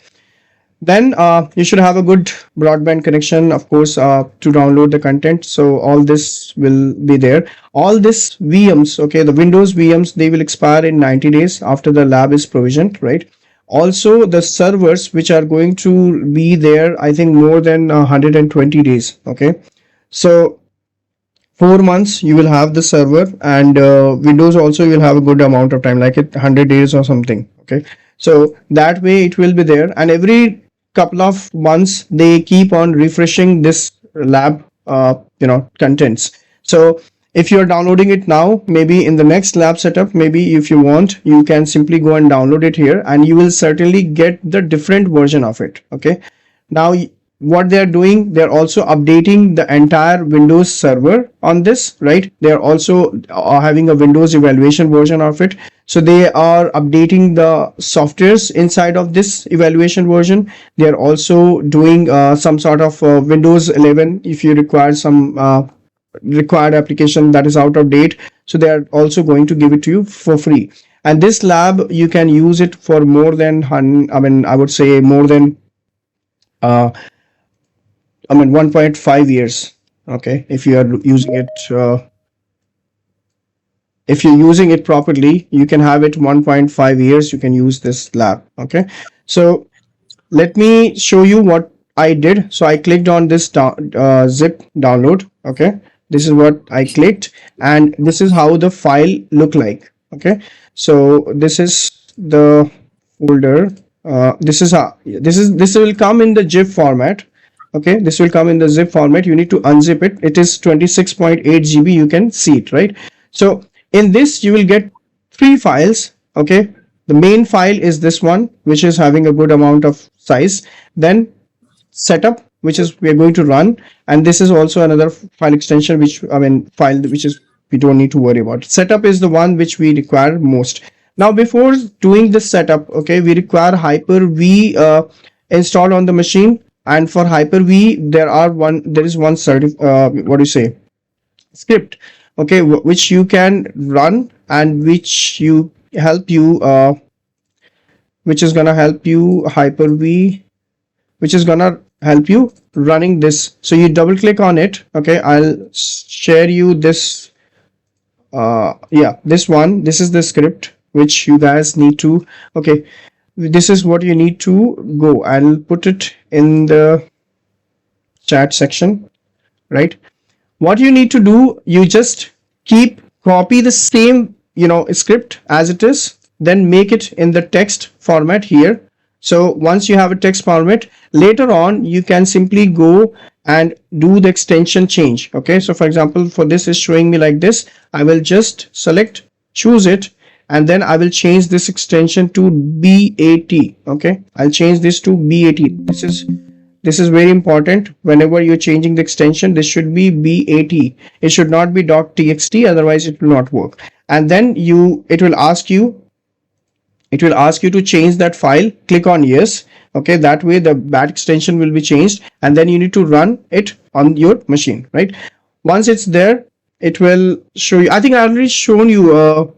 Then you should have a good broadband connection, of course, to download the content. So all this will be there. All this VMs, okay, the Windows VMs, they will expire in 90 days after the lab is provisioned, right? Also the servers which are going to be there, I think more than 120 days. Okay, so 4 months you will have the server, and Windows also will have a good amount of time, like 100 days or something. Okay, so that way it will be there, and every couple of months they keep on refreshing this lab contents. So if you're downloading it now, maybe in the next lab setup, maybe if you want, you can simply go and download it here, and you will certainly get the different version of it. Okay, now what they are doing, they're also updating the entire Windows server on this, right? They're also having a Windows evaluation version of it, so they are updating the softwares inside of this evaluation version. They are also doing some sort of Windows 11 if you require some required application that is out of date, so they are also going to give it to you for free. And this lab, you can use it for more than I would say more than 1.5 years. Okay, if you are using it if you're using it properly, you can have it 1.5 years. You can use this lab. Okay, so let me show you what I did. So I clicked on this zip download. Okay, this is what I clicked, and this is how the file look like. Okay, so this is the folder. This will come in the zip format. Okay, this will come in the zip format. You need to unzip it. It is 26.8 GB. You can see it, right? So in this you will get 3 files. Okay, the main file is this one, which is having a good amount of size. Then setup, which is we are going to run, and this is also another file extension, which file which is we don't need to worry about. Setup is the one which we require most. Now before doing this setup, okay, we require Hyper-V installed on the machine. And for Hyper-V, there is one script, okay, which you can run, and which is gonna help you Hyper-V, which is gonna help you running this. So you double click on it. Okay, I'll share you this. This one. This is the script which you guys need to. Okay, this is what you need to go. I'll put it in the chat section, right? What you need to do, you just copy the same script as it is, then make it in the text format here. So once you have a text format, later on you can simply go and do the extension change. Okay, so for example, for this is showing me like this. I will just select, choose it, and then I will change this extension to BAT. Okay, I'll change this to BAT. This is very important. Whenever you're changing the extension, this should be BAT. It should not be .txt, otherwise it will not work. And then it will ask you to change that file. Click on yes. Okay, that way the BAT extension will be changed, and then you need to run it on your machine, right? Once it's there, it will show you. I think I already shown you.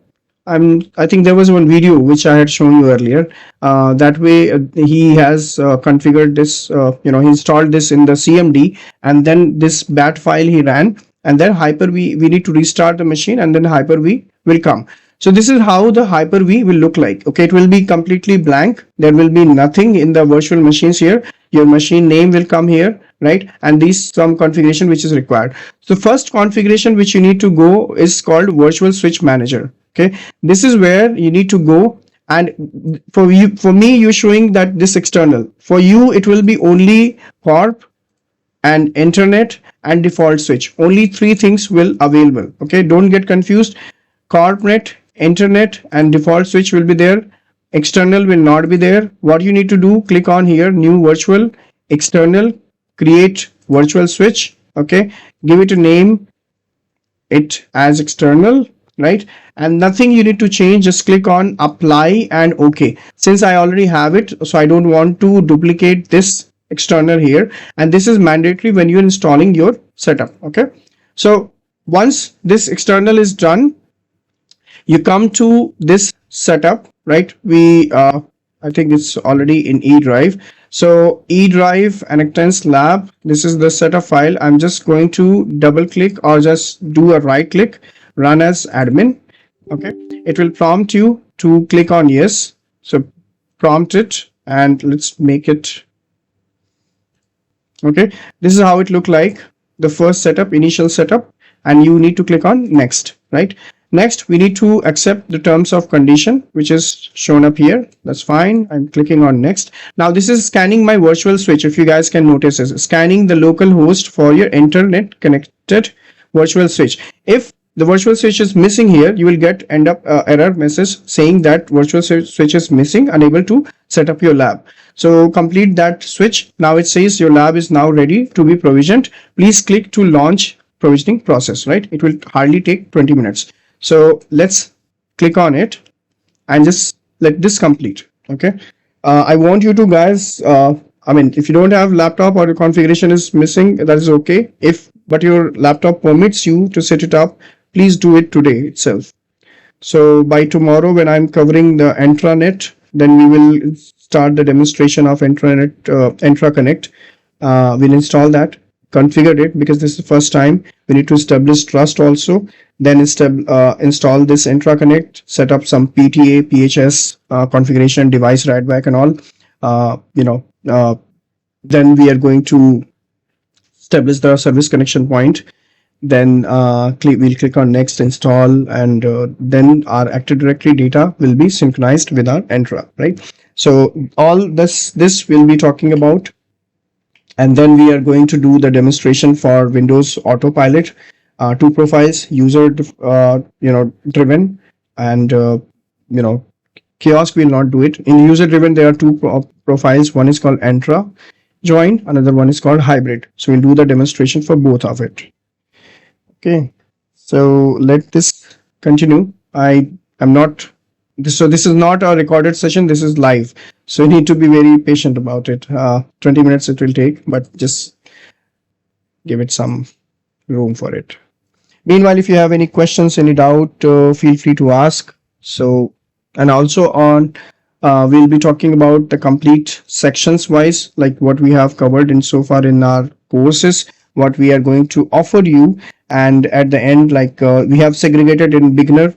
I think there was one video which I had shown you earlier. That way he has configured this. He installed this in the CMD, and then this BAT file he ran, and then Hyper-V. We need to restart the machine, and then Hyper-V will come. So this is how the Hyper-V will look like. Okay, it will be completely blank. There will be nothing in the virtual machines here. Your machine name will come here, right? And some configuration which is required. So first configuration which you need to go is called Virtual Switch Manager. Okay, this is where you need to go, and for me, you're showing that this external. For you, it will be only corp and internet and default switch. Only 3 things will available. Okay, don't get confused. Corpnet, internet, and default switch will be there. External will not be there. What you need to do, click on here, new virtual, external, create virtual switch. Okay, give it a name, it as external, right? And nothing you need to change. Just click on apply and okay. Since I already have it, so I don't want to duplicate this external here, and this is mandatory when you're installing your setup. Okay, so once this external is done, you come to this setup, right? We I think it's already in E drive. So E drive Annectens lab, this is the setup file. I'm just going to double click or just do a right click, run as admin. Okay, it will prompt you to click on yes. So prompt it and let's make it. Okay, this is how it look like, the first setup, initial setup, and you need to click on next, right? Next, we need to accept the terms of condition, which is shown up here. That's fine. I'm clicking on next. Now this is scanning my virtual switch. If you guys can notice, is scanning the local host for your internet connected virtual switch. If the virtual switch is missing here, you will get end up error message saying that virtual switch is missing, unable to set up your lab. So complete that switch. Now it says your lab is now ready to be provisioned. Please click to launch provisioning process, right? It will hardly take 20 minutes. So let's click on it and just let this complete. Okay, I want you to guys, I mean, if you don't have laptop or the configuration is missing, that is okay. But your laptop permits you to set it up, please do it today itself. So by tomorrow, when I'm covering the intranet, then we will start the demonstration of intranet, Entra Connect. We'll install that, configured it, because this is the first time. We need to establish trust also. Then install this Entra Connect, set up some PTA, PHS configuration, device RBAC and all. Then we are going to establish the service connection point. Then we'll click on next, install, and then our Active Directory data will be synchronized with our Entra, right? So all this will be talking about, and then we are going to do the demonstration for Windows Autopilot. Two profiles, user driven, and kiosk will not do it. In user driven, there are two profiles. One is called Entra join, another one is called hybrid. So we'll do the demonstration for both of it. Okay, so let this continue. I am not this, so this is not a recorded session, this is live, so you need to be very patient about it. 20 minutes it will take, but just give it some room for it. Meanwhile, if you have any questions, any doubt, feel free to ask. So, and also on we'll be talking about the complete sections wise, like what we have covered in so far in our courses, what we are going to offer you, and at the end, like we have segregated in beginner,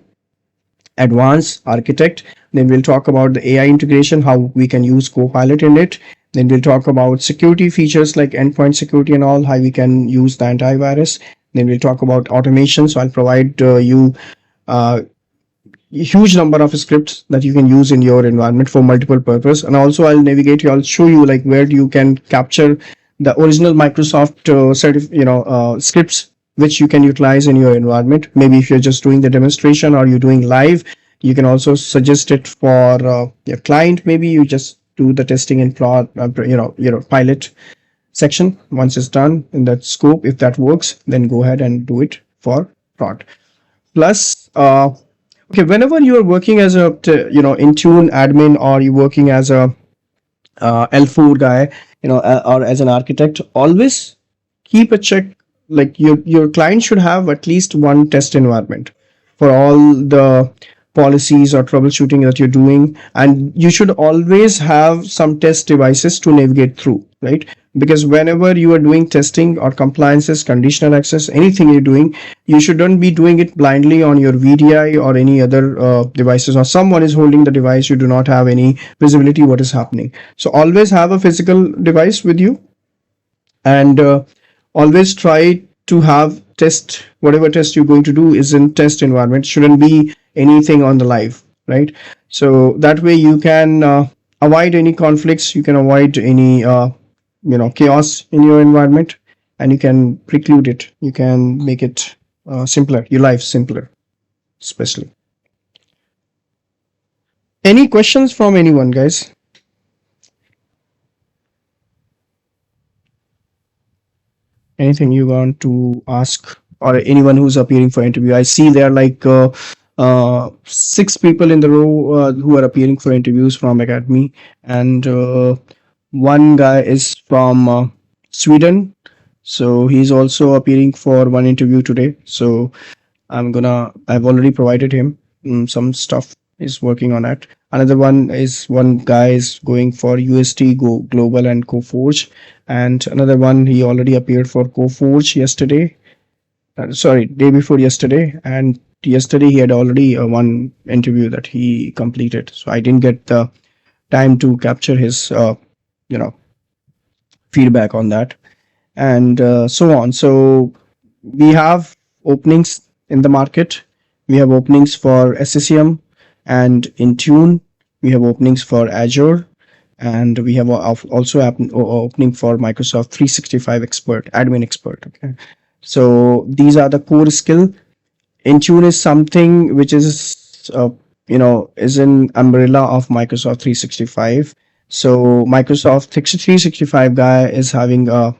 advanced, architect. Then we'll talk about the AI integration, how we can use Copilot in it. Then we'll talk about security features like endpoint security and all, how we can use the antivirus. Then we'll talk about automation. So I'll provide you a huge number of scripts that you can use in your environment for multiple purpose. And also I'll navigate you, I'll show you like where you can capture the original Microsoft scripts which you can utilize in your environment. Maybe if you're just doing the demonstration or you're doing live, you can also suggest it for your client. Maybe you just do the testing in pilot section. Once it's done in that scope, if that works, then go ahead and do it for prod. Plus, okay, whenever you are working as a Intune admin, or you're working as a L4 guy, or as an architect, always keep a check. Like your client should have at least one test environment for all the policies or troubleshooting that you're doing, and you should always have some test devices to navigate through, right? Because whenever you are doing testing or compliances, conditional access, anything you're doing, you shouldn't be doing it blindly on your VDI or any other devices, or someone is holding the device, you do not have any visibility what is happening. So always have a physical device with you, and always try to have test, whatever test you're going to do is in test environment, shouldn't be anything on the live, right? So that way you can avoid any conflicts, you can avoid any chaos in your environment, and you can preclude it, you can make it simpler, your life simpler. Especially, any questions from anyone, guys? Anything you want to ask, or anyone who's appearing for interview? I see there are like 6 people in the row who are appearing for interviews from Academy, and One guy is from Sweden, so he's also appearing for one interview today. So I've already provided him some stuff. He's working on it. One guy is going for UST Go Global and Coforge, and another one he already appeared for Coforge yesterday. Sorry, day before yesterday, and yesterday he had already one interview that he completed. So I didn't get the time to capture his you know feedback on that, and so on. So we have openings in the market. We have openings for SCCM and Intune. We have openings for Azure, and we have also opening for Microsoft 365 expert, admin expert. Okay, so these are the core skill. Intune is something which is is an umbrella of Microsoft 365. So Microsoft 365 guy is having a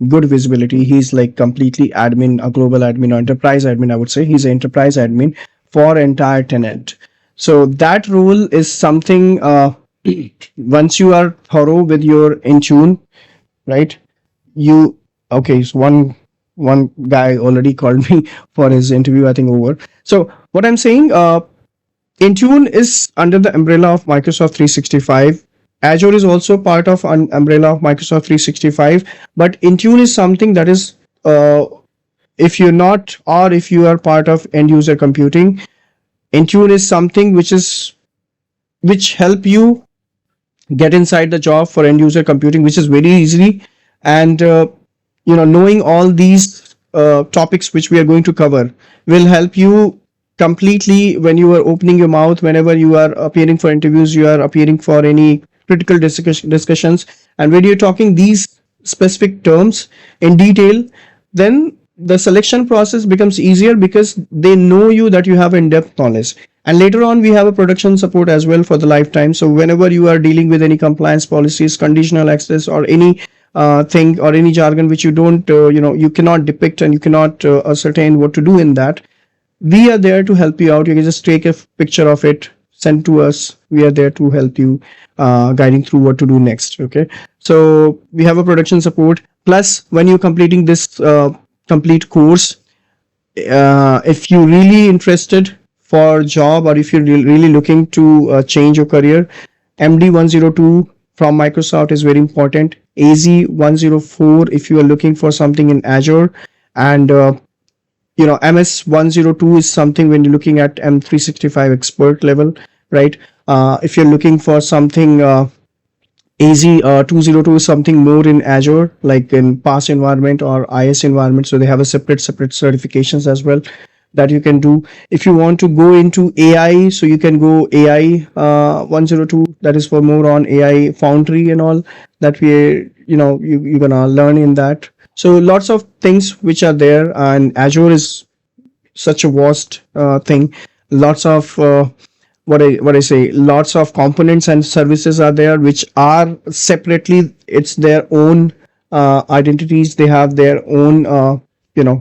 good visibility. He's like completely admin, a global admin or enterprise admin, I would say. He's an enterprise admin for entire tenant. So that role is something once you are thorough with your Intune, right? You okay, so one guy already called me for his interview, I think over. So what I'm saying, Intune is under the umbrella of Microsoft 365. Azure is also part of an umbrella of Microsoft 365, but Intune is something that is, if you're not, or if you are part of end user computing, Intune is something which help you get inside the job for end user computing, which is very easily. And knowing all these topics which we are going to cover will help you completely when you are opening your mouth, whenever you are appearing for interviews, you are appearing for any critical discussions, and when you're talking these specific terms in detail, then the selection process becomes easier because they know you that you have in-depth knowledge. And later on we have a production support as well for the lifetime. So whenever you are dealing with any compliance policies, conditional access, or any thing or any jargon which you don't you cannot depict and you cannot ascertain what to do in that, we are there to help you out. You can just take a picture of it, send to us. We are there to help you, guiding through what to do next. Okay, so we have a production support. Plus, when you're completing this complete course, if you're really interested for job, or if you're really looking to change your career, MD 102 from Microsoft is very important. AZ 104 if you are looking for something in Azure, and MS 102 is something when you're looking at M365 expert level, right? If you're looking for something, AZ 202 is something more in Azure, like in PaaS environment or IS environment. So they have a separate certifications as well that you can do. If you want to go into AI, so you can go AI 102. That is for more on AI Foundry and all that you're gonna learn in that. So lots of things which are there, and Azure is such a vast thing. Lots of what I say, lots of components and services are there which are separately, it's their own identities. They have their own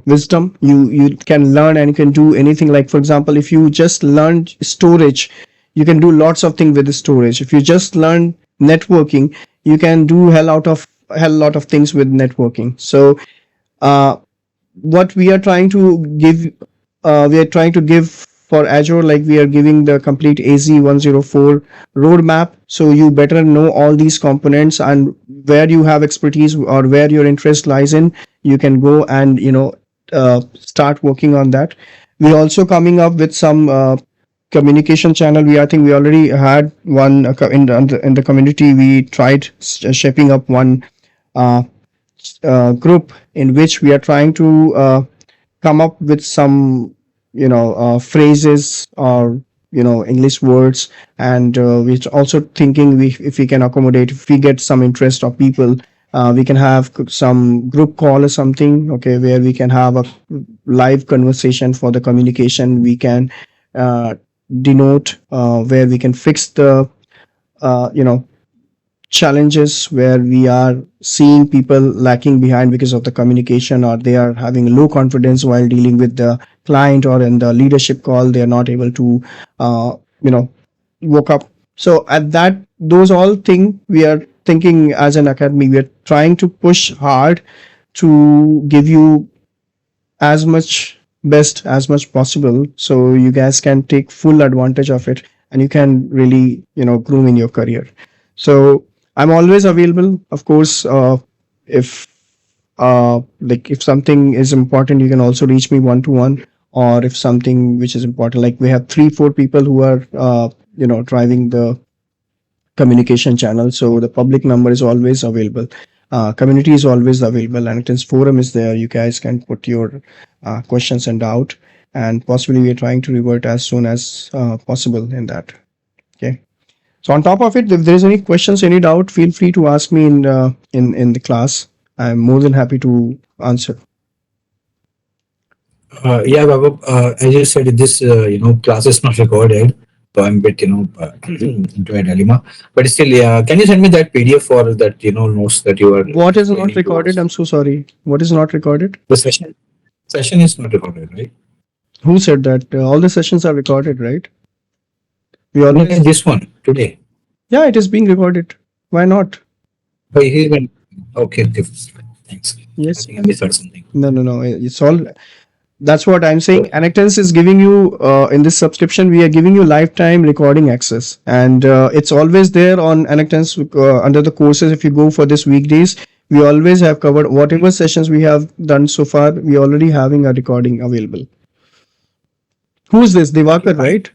wisdom. You can learn and you can do anything. Like for example, if you just learn storage, you can do lots of things with the storage. If you just learn networking, you can do hell lot of things with networking. So what we are trying to give, for Azure, like we are giving the complete AZ104 roadmap. So you better know all these components, and where you have expertise or where your interest lies in, you can go and start working on that. We're also coming up with some communication channel. I think we already had one in the community. We tried shaping up one group in which we are trying to come up with some phrases or English words, and we're also thinking if we can accommodate, if we get some interest of people, we can have some group call or something, okay, where we can have a live conversation for the communication. We can denote where we can fix the challenges where we are seeing people lacking behind because of the communication, or they are having low confidence while dealing with the client, or in the leadership call they are not able to woke up. So at that, those all thing we are thinking as an academy, we're trying to push hard to give you as much best as much possible, so you guys can take full advantage of it and you can really, groom in your career. So I'm always available, of course. If like if something is important, you can also reach me one to one, or if something which is important, like we have 3-4 people who are driving the communication channel, so the public number is always available. Community is always available, and it is forum is there. You guys can put your questions and doubt, and possibly we are trying to revert as soon as possible in that. Okay. So on top of it, if there is any questions, any doubt, feel free to ask me in the class. I'm more than happy to answer. Yeah, Baba, as you said, this class is not recorded, so I'm a bit into a dilemma. But still, yeah, can you send me that PDF for that notes that you are? What is not explaining to recorded? us? I'm so sorry. What is not recorded? The session is not recorded, right? Who said that? All the sessions are recorded, right? We No, always. this one today. Yeah, it is being recorded. Why not? Oh, okay, okay. Thanks. I Yes. think I misheard something. No. It's all. That's what I'm saying. Annectens is giving you in this subscription. We are giving you lifetime recording access, and it's always there on Annectens under the courses. If you go for this weekdays, we always have covered whatever sessions we have done so far. We already having a recording available. Who's this? Divakar, right?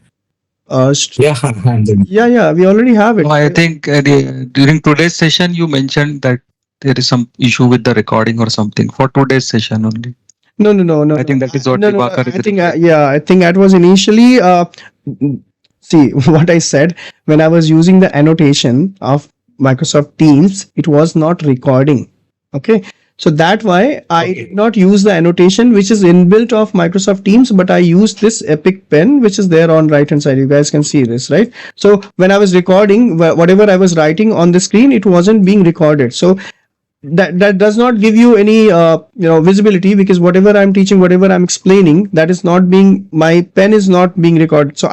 Yeah, Yeah. We already have it. No, I think during today's session you mentioned that there is some issue with the recording or something for today's session only. No. I think that is what No. Divakar is I think referring. I think that was initially. See what I said when I was using the annotation of Microsoft Teams, it was not recording. Okay, so that why I did not use the annotation which is inbuilt of Microsoft Teams, but I used this Epic pen which is there on right hand side. You guys can see this, right? So when I was recording, whatever I was writing on the screen, it wasn't being recorded. So that does not give you any visibility, because whatever I'm teaching, whatever I'm explaining, that is not being, my pen is not being recorded. So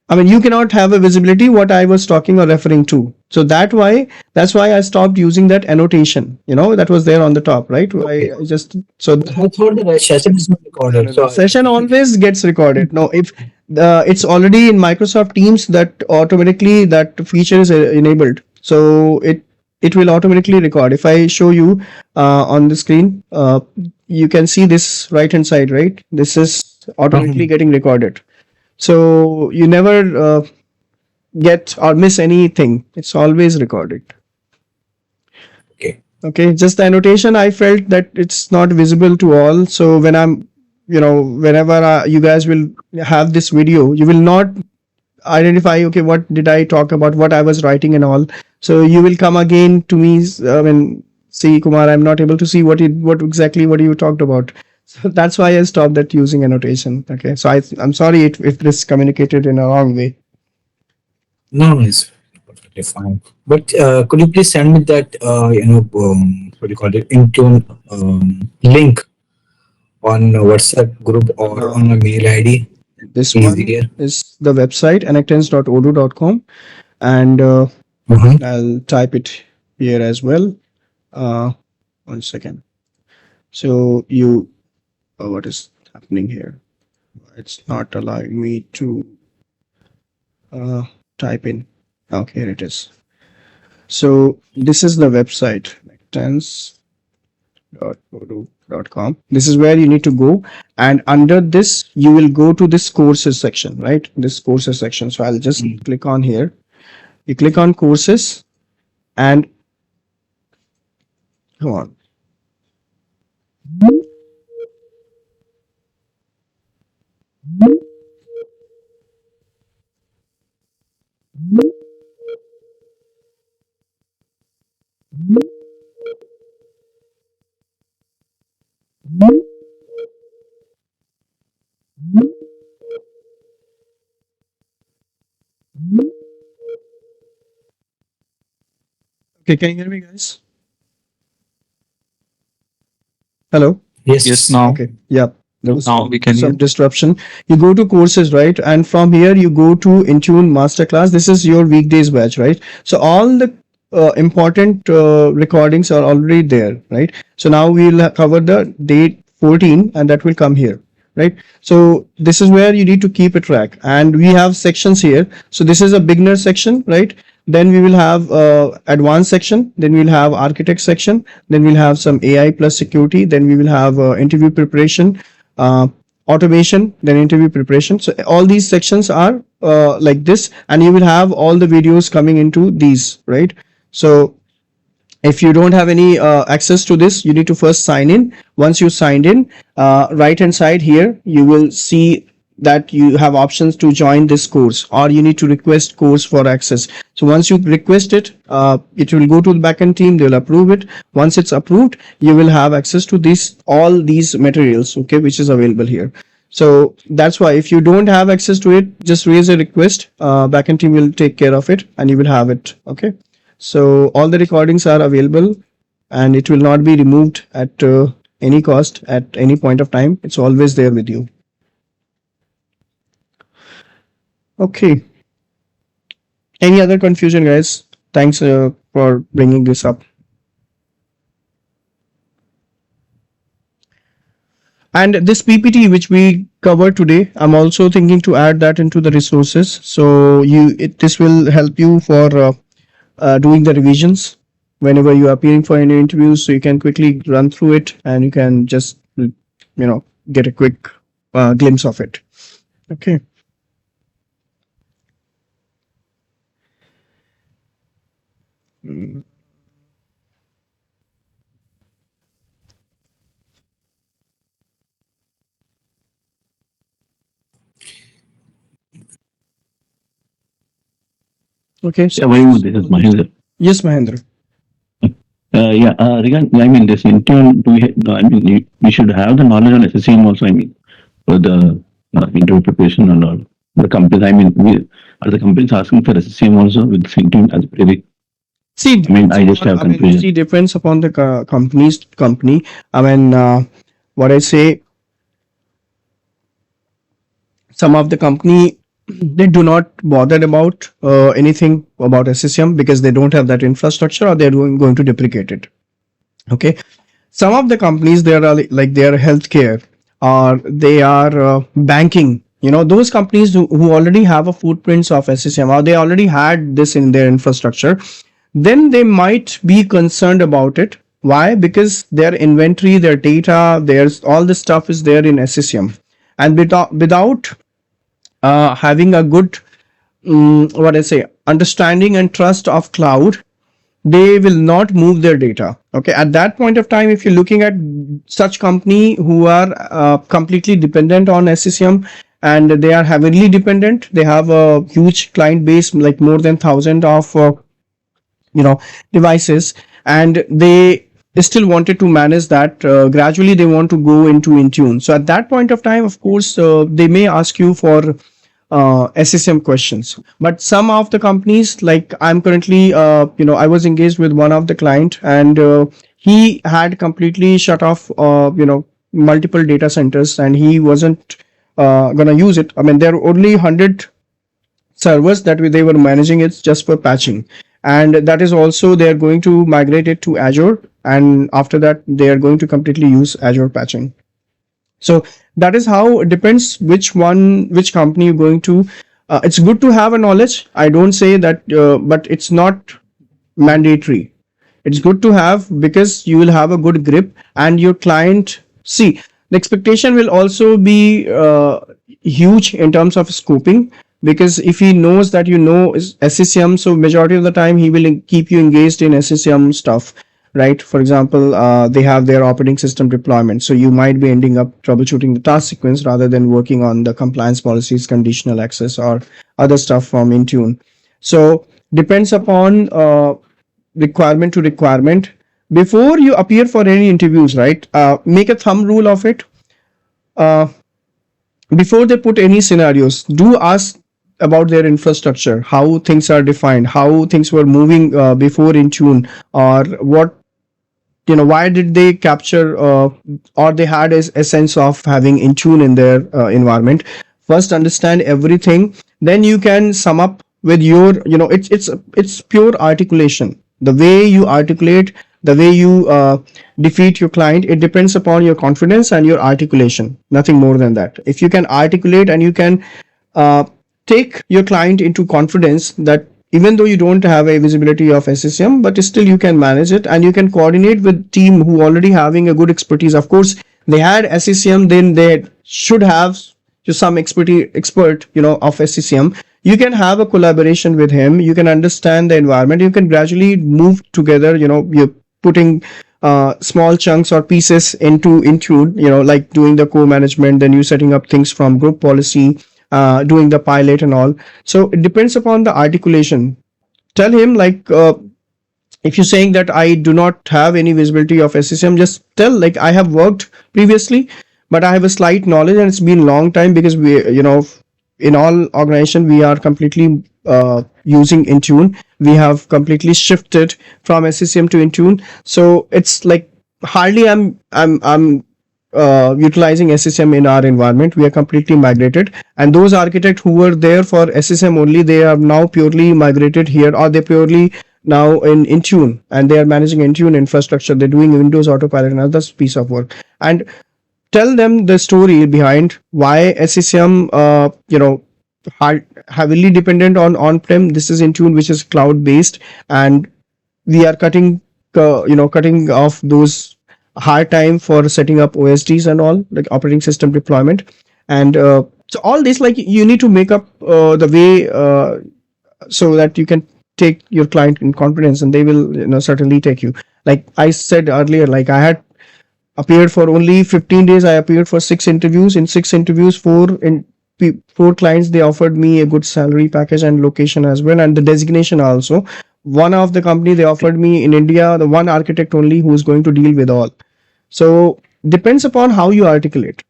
I mean, you cannot have a visibility what I was talking or referring to. So that's why I stopped using that annotation. That was there on the top, right? Okay. I just so I thought the session is not recorded. So session always gets recorded. No, if it's already in Microsoft Teams, that automatically that feature is enabled, so it will automatically record. If I show you on the screen, you can see this right hand side, right? This is automatically getting recorded. So you never get or miss anything. It's always recorded. Okay, just the annotation, I felt that it's not visible to all. So when I'm, whenever you guys will have this video, you will not identify, okay, what did I talk about, what I was writing and all. So you will come again to me and see, Kumar, I'm not able to see what exactly you talked about. So that's why I stopped that using annotation. Okay, so I'm sorry if this communicated in a wrong way. No, it's perfectly fine. But could you please send me that what do you call it, Intune link on WhatsApp group or on a mail ID? This Easier. one is the website annectens.odoo.com, and I'll type it here as well. 1 second. So you, what is happening here? It's not allowing me to type in. Okay, here it is. So this is the website, annectens.odoo.com. This is where you need to go, and under this you will go to this courses section, right? This courses section. So I'll just click on here. You click on courses, and come on. Okay, can you hear me, guys? Hello? Yes, now. Okay, yeah. There was Now we can some hear. disruption. You go to courses, right? And from here you go to Intune Masterclass. This is your weekdays batch, right? So all the important recordings are already there, right? So now we'll cover the date 14, and that will come here, right? So this is where you need to keep a track, and we have sections here. So this is a beginner section, right? Then we will have advanced section, then we'll have architect section, then we'll have some AI plus security, then we will have interview preparation, uh, automation, then interview preparation. So all these sections are like this, and you will have all the videos coming into these, right? So if you don't have any access to this, you need to first sign in. Once you signed in, right hand side here you will see that you have options to join this course, or you need to request course for access. So once you request it, it will go to the backend team, they'll approve it. Once it's approved, you will have access to this, all these materials, okay, which is available here. So that's why if you don't have access to it, just raise a request, backend team will take care of it and you will have it, okay? So all the recordings are available, and it will not be removed at any cost at any point of time. It's always there with you. Okay. Any other confusion, guys? Thanks for bringing this up. And this PPT which we covered today, I'm also thinking to add that into the resources. So this will help you for doing the revisions whenever you are appearing for any interviews. So you can quickly run through it, and you can just get a quick glimpse of it. Okay. Okay. So Yeah, very good. This is Mahendra. yes, Mahendra. Regarding, I mean, this Intune, we should have the knowledge on SCCM also, I mean, for the interview preparation and all. The companies, I mean, are the companies asking for SCCM also with Intune as very? See, I mean, I just have confusion. see, depends upon the company. I mean, what I say, some of the company, they do not bother about anything about SCCM because they don't have that infrastructure, or they're going to deprecate it. Okay. Some of the companies, they are like they are healthcare, or they are banking. Those companies who already have a footprints of SCCM, or they already had this in their infrastructure, then they might be concerned about it. Why? Because their inventory, their data, there's all this stuff is there in SCCM, and without having a good understanding and trust of cloud, they will not move their data. Okay, at that point of time, if you're looking at such company who are completely dependent on SCCM, and they are heavily dependent, they have a huge client base, like more than 1,000 of devices, and they still wanted to manage that. Gradually they want to go into Intune. So at that point of time, of course, they may ask you for SCCM questions. But some of the companies, like I'm currently I was engaged with one of the client, and he had completely shut off multiple data centers, and he wasn't gonna use it. I mean, there are only 100 servers that they were managing it just for patching, and that is also they are going to migrate it to Azure, and after that they are going to completely use Azure patching. So that is how it depends which company you're going to. It's good to have a knowledge, I don't say that, but it's not mandatory. It's good to have because you will have a good grip, and your client, see, the expectation will also be huge in terms of scoping, because if he knows that SCCM, so majority of the time he will keep you engaged in SCCM stuff, right? For example, they have their operating system deployment, so you might be ending up troubleshooting the task sequence rather than working on the compliance policies, conditional access, or other stuff from Intune. So depends upon requirement to requirement. Before you appear for any interviews, right, make a thumb rule of it. Before they put any scenarios, do ask about their infrastructure, how things are defined, how things were moving before Intune, or what, why did they capture or they had a sense of having Intune in their environment. First understand everything, then you can sum up with your, it's pure articulation. The way you articulate, the way you defeat your client, it depends upon your confidence and your articulation, nothing more than that. If you can articulate and you can uh, take your client into confidence that even though you don't have a visibility of SCCM, but still you can manage it and you can coordinate with team who already having a good expertise. Of course, they had SCCM, then they should have just some expert, of SCCM. You can have a collaboration with him. You can understand the environment. You can gradually move together. You're putting small chunks or pieces into Intune, like doing the co-management, then you setting up things from group policy, doing the pilot and all. So it depends upon the articulation. Tell him like if you're saying that I do not have any visibility of SCCM, just tell like I have worked previously, but I have a slight knowledge and it's been long time because in all organization we are completely using Intune. We have completely shifted from SCCM to Intune. So it's like hardly I'm utilizing SCCM in our environment. We are completely migrated, and those architects who were there for SCCM only, they are now purely migrated here, or they purely now in Intune, and they are managing Intune infrastructure. They're doing Windows Autopilot and other piece of work. And tell them the story behind why SCCM, heavily dependent on on-prem. This is Intune, which is cloud-based, and we are cutting off those hard time for setting up OSDs and all, like operating system deployment. And so all this, like you need to make up the way so that you can take your client in confidence, and they will certainly take you. Like I said earlier, like I had appeared for only 15 days. I appeared for 6 interviews. In 6 interviews, four clients, they offered me a good salary package and location as well, and the designation also. One of the company, they offered me in India the one architect only who is going to deal with all. So depends upon how you articulate.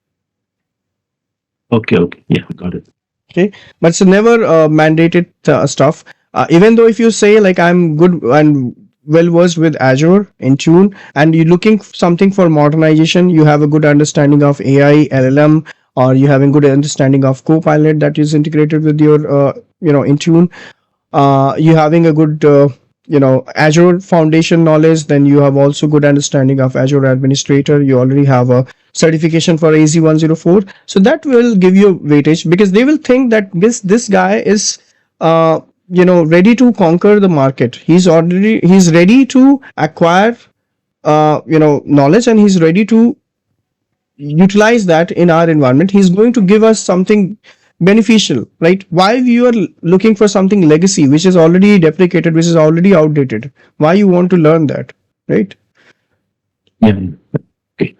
Okay, yeah, got it. Okay, but it's never mandated stuff. Even though if you say like I'm good and well versed with Azure, Intune, and you're looking something for modernization, you have a good understanding of AI, LLM, or you having good understanding of Copilot that is integrated with your Intune. You having a good Azure foundation knowledge, then you have also good understanding of Azure administrator. You already have a certification for AZ-104, so that will give you weightage, because they will think that this guy is ready to conquer the market. He's ready to acquire knowledge, and he's ready to utilize that in our environment. He's going to give us something beneficial, right? Why you are looking for something legacy which is already deprecated, which is already outdated? Why you want to learn that, right? Yeah. Okay.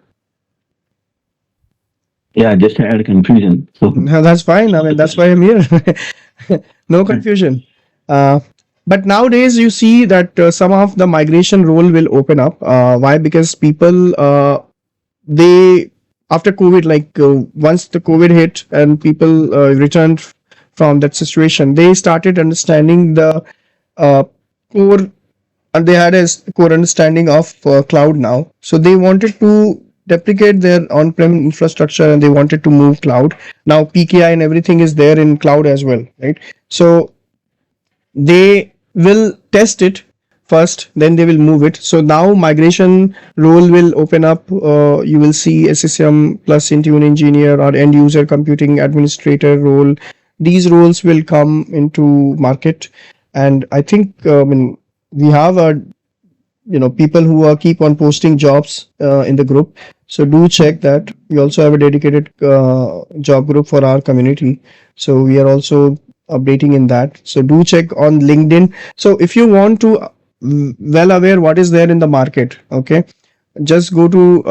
Yeah, just to add confusion. So No, that's fine. I mean, that's why I'm here. No confusion. But nowadays you see that some of the migration role will open up. Why? Because people they after COVID, like once the COVID hit and people returned from that situation, they started understanding the core, and they had a core understanding of cloud now. So they wanted to deprecate their on-prem infrastructure and they wanted to move cloud. Now PKI and everything is there in cloud as well, right? So they will test it first, then they will move it. So now migration role will open up. You will see SCCM plus Intune engineer or end user computing administrator role. These roles will come into market, and I think we have a people who are keep on posting jobs in the group. So do check that. We also have a dedicated job group for our community. So we are also updating in that. So do check on LinkedIn. So if you want to well aware what is there in the market, okay, just go to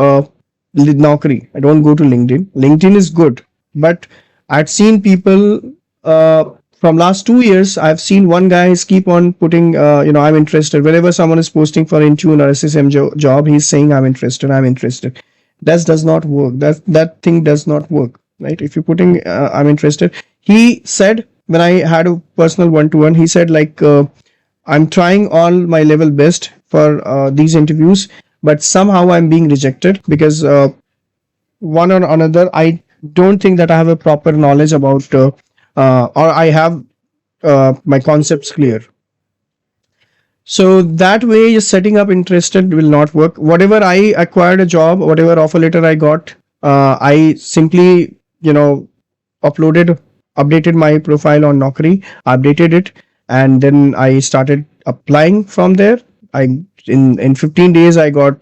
Naukri. I don't go to LinkedIn. LinkedIn is good, but I've seen people from last 2 years. I've seen one guy is keep on putting I'm interested. Whenever someone is posting for Intune or SCCM job, he's saying I'm interested. That does not work. That thing does not work, right? If you're putting I'm interested, he said when I had a personal one-to-one, he said like I'm trying all my level best for these interviews, but somehow I'm being rejected because one or another, I don't think that I have a proper knowledge about or I have my concepts clear. So that way, just setting up interested will not work. Whatever I acquired a job, whatever offer letter I got, I simply, uploaded, updated my profile on Naukri, updated it, and then I started applying from there. I in 15 days I got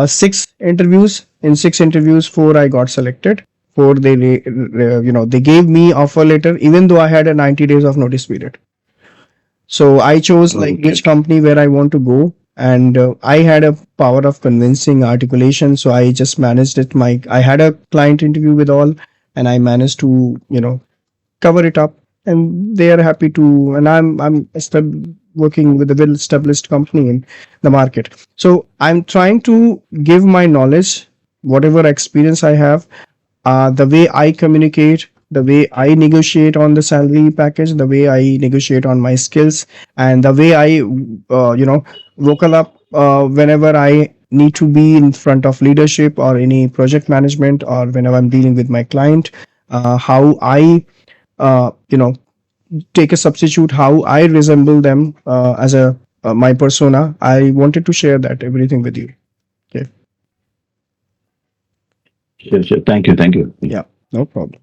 6 interviews. In 6 interviews, 4 I got selected. 4 they gave me offer letter even though I had a 90 days of notice period. So I chose like Okay. which company where I want to go, and I had a power of convincing articulation. So I just managed it. I had a client interview with all, and I managed to cover it up, and they are happy to. And I'm working with a well established company in the market. So I'm trying to give my knowledge, whatever experience I have, the way I communicate, the way I negotiate on the salary package, the way I negotiate on my skills, and the way I, vocal up whenever I need to be in front of leadership or any project management, or whenever I'm dealing with my client, how I, take a substitute, how I resemble them as a my persona. I wanted to share that everything with you. Okay. Sure, sure. Thank you. Thank you. Yeah. No problem.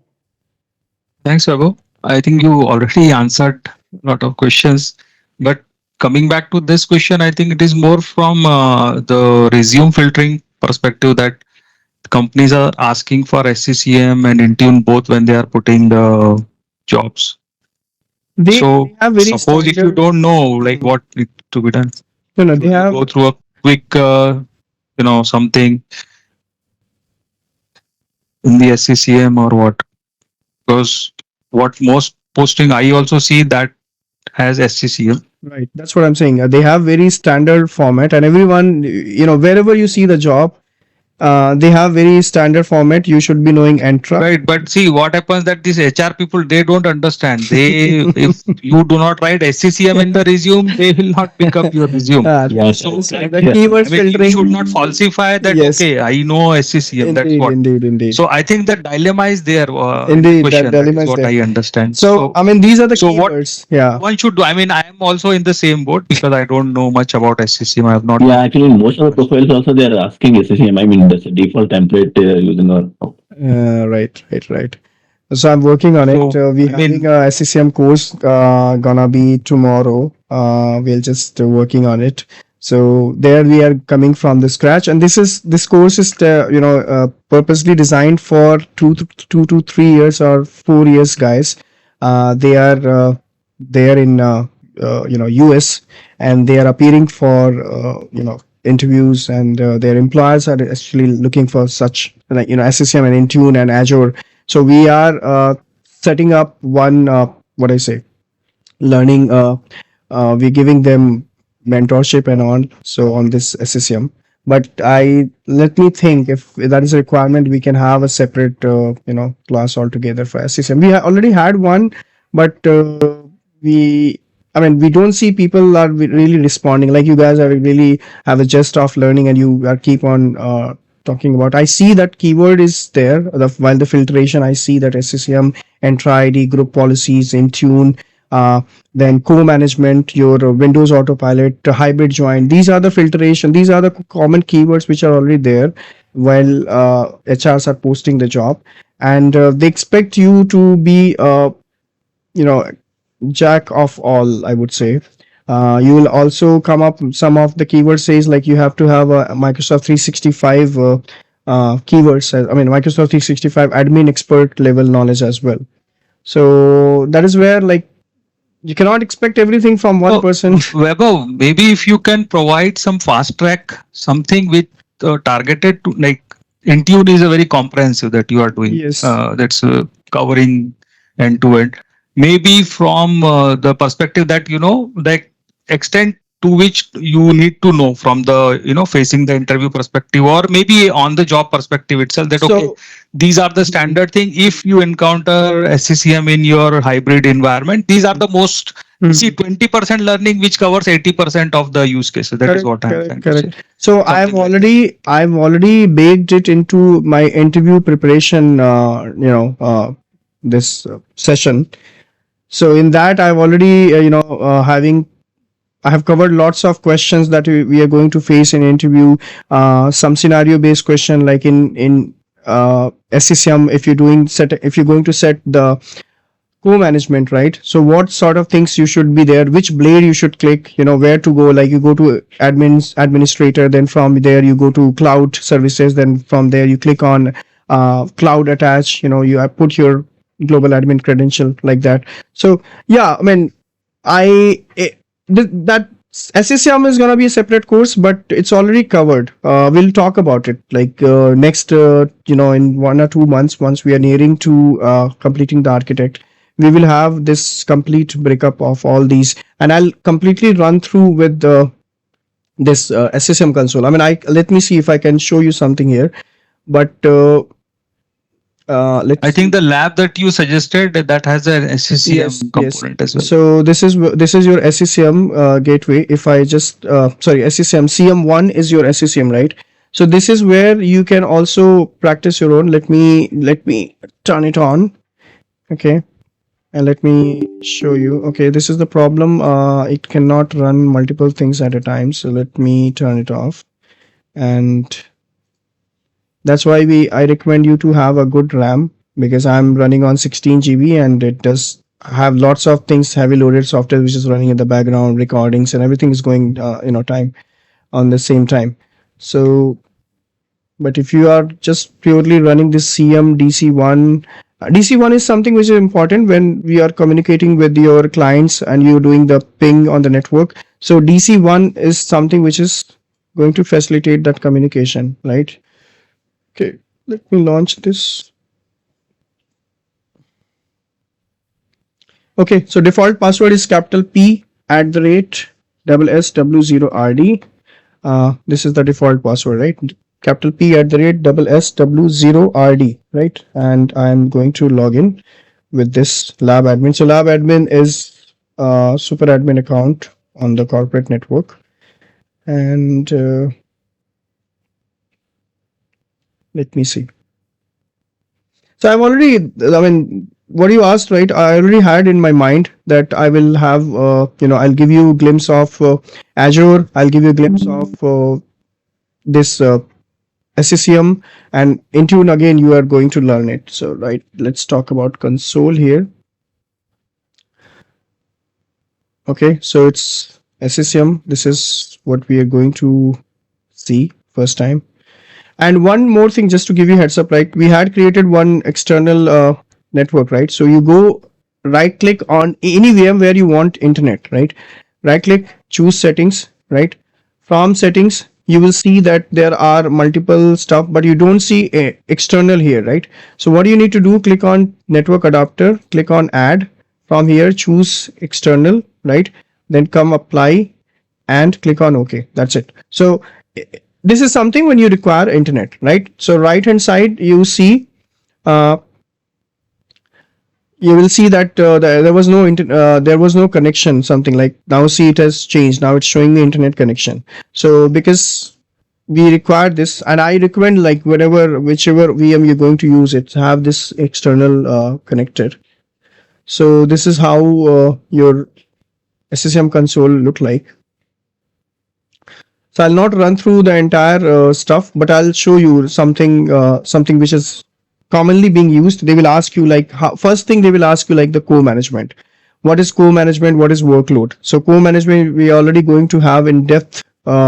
Thanks, Vaibhav. I think you already answered a lot of questions, but coming back to this question, I think it is more from the resume filtering perspective that companies are asking for SCCM and Intune both when they are putting the jobs. They So have very suppose if you standard. don't know like what needs to be done, No, should they you have. go through a quick, something in the SCCM or what? Because what most posting I also see that has SCCM. Right, that's what I'm saying. They have very standard format, and everyone, wherever you see the job, they have very standard format. You should be knowing Entra. Right, but see what happens that these HR people they don't understand. They if you do not write SCCM in the resume, they will not pick up your resume. Yes. So So like, the Yeah. keywords I mean, you filtering. should not falsify that. Yes, Okay, I know SCCM. That's indeed, what. indeed. So I think the dilemma is there in the Indeed, that question. That dilemma is is what there. I understand. So, I mean, these are the so what keywords. Yeah. one should do. I mean, I am also in the same boat because I don't know much about SCCM. I have not. Yeah, actually, most of the profiles also they are asking SCCM. I mean, that's the default template using our. Right. So I'm working on it. So We I mean, having a SCCM course gonna be tomorrow. We're just working on it. So there we are coming from the scratch, and this course is purposely designed for 2 to 3 years or 4 years guys. They are there in US, and they are appearing for interviews, and their employers are actually looking for such like SCCM and Intune and Azure. So we are setting up one what I say learning. We're giving them mentorship and on so on this SCCM. But I let me think if that is a requirement, we can have a separate class altogether for SCCM. We already had one, but we. I mean, we don't see people are really responding. Like you guys are really have a gist of learning, and you are keep on talking about. I see that keyword is there. While the filtration, I see that SCCM, Entra ID, group policies, Intune, then co-management, your Windows Autopilot, hybrid join. These are the filtration. These are the common keywords which are already there while HRs are posting the job, and they expect you to be, jack of all, I would say. You will also come up some of the keywords says like you have to have a Microsoft 365 keywords. I mean Microsoft 365 admin expert level knowledge as well. So that is where like you cannot expect everything from one So, person. Weber, maybe if you can provide some fast track, something with targeted to like Intune is a very comprehensive that you are doing. Yes. That's covering end to end. Maybe from the perspective that like extent to which you need to know from the facing the interview perspective, or maybe on the job perspective itself. That okay, So these are the standard thing. If you encounter SCCM in your hybrid environment, these are the most. See, 20% learning which covers 80% of the use cases. That is what I'm trying to say. correct. So I've already baked it into my interview preparation. This session. So in that I've already having I have covered lots of questions that we are going to face in interview. Some scenario based question like in SCCM, if you're going to set the co-management, right? So what sort of things you should be there, which blade you should click, where to go, like you go to administrator, then from there you go to cloud services, then from there you click on cloud attach, you put your global admin credential like that. So yeah, I mean, that SCCM is going to be a separate course, but it's already covered. We'll talk about it like next, in 1 or 2 months, once we are nearing to completing the architect, we will have this complete breakup of all these, and I'll completely run through with this SCCM console. I mean, let me see if I can show you something here, but let's I think the lab that you suggested that has an SCCM yes. component as well. So this is your SCCM gateway. If I just sorry, SCCM CM1 is your SCCM, right? So this is where you can also practice your own. Let me turn it on. Okay, and let me show you. Okay, this is the problem. It cannot run multiple things at a time. So let me turn it off, and that's why I recommend you to have a good RAM, because I'm running on 16 GB and it does have lots of things, heavy loaded software which is running in the background, recordings and everything is going time on the same time. So but if you are just purely running this CM DC1, DC1 is something which is important when we are communicating with your clients and you're doing the ping on the network. So DC1 is something which is going to facilitate that communication, right? Okay, let me launch this. Okay, so default password is capital P @SSW0RD. This is the default password, right? Capital P @SSW0RD, right? And I'm going to log in with this lab admin. So lab admin is super admin account on the corporate network, and let me see. So I've already, I mean, what you asked, right? I already had in my mind that I will have, I'll give you a glimpse of Azure. I'll give you a glimpse of this SCCM, and Intune again, you are going to learn it. So, right, let's talk about console here. Okay, so it's SCCM. This is what we are going to see first time. And one more thing, just to give you heads up, right? We had created one external network, right? So you go right click on any VM where you want internet, right? Right click, choose settings, right? From settings, you will see that there are multiple stuff, but you don't see external here, right? So what you need to do, click on network adapter, click on add. From here, choose external, right? Then come apply and click on OK. That's it. So this is something when you require internet, right? So right hand side, you see you will see that there was no connection, something like, now see it has changed. Now it's showing the internet connection. So because we require this, and I recommend, like, whichever VM you're going to use, it have this external connector. So this is how your SCCM console look like. So I'll not run through the entire stuff, but I'll show you something which is commonly being used. They will ask you, like, first thing they will ask you, like, the co-management. What is co-management? What is workload? So co-management, we are already going to have in depth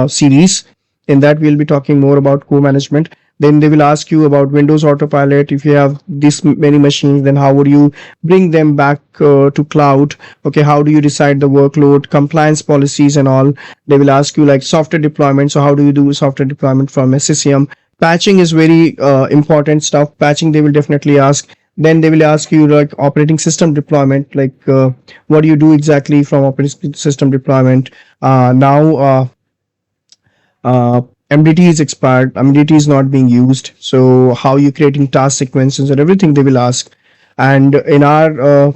series. In that we'll be talking more about co-management. Then they will ask you about Windows Autopilot. If you have this many machines, then how would you bring them back to cloud? Okay, how do you decide the workload, compliance policies and all? They will ask you, like, software deployment. So how do you do software deployment from SCCM? Patching is very important stuff. Patching they will definitely ask. Then they will ask you, like, operating system deployment, like what do you do exactly from operating system deployment? MDT is expired, MDT is not being used, so how you creating task sequences and everything they will ask. And in our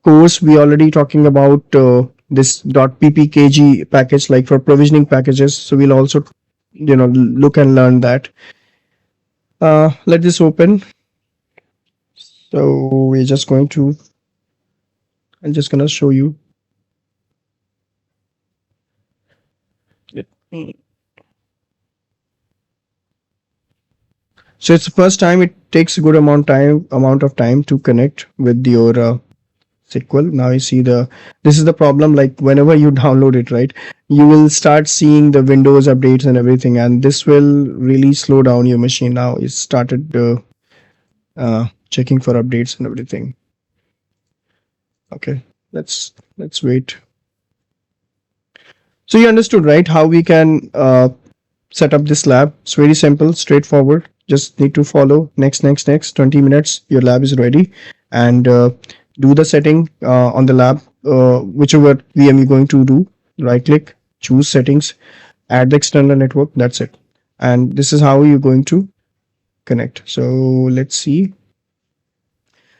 course, we already talking about this .ppkg package, like for provisioning packages, so we'll also look and learn that. Let this open. So I'm just gonna show you. So it's the first time it takes a good amount of time to connect with your SQL. Now you see this is the problem. Like whenever you download it, right, you will start seeing the Windows updates and everything, and this will really slow down your machine. Now it started checking for updates and everything. Okay, let's wait. So you understood, right, how we can set up this lab. It's very simple, straightforward. Just need to follow next 20 minutes. Your lab is ready, and do the setting on the lab, whichever VM you're going to do. Right click, choose settings, add the external network. That's it. And this is how you're going to connect. So let's see.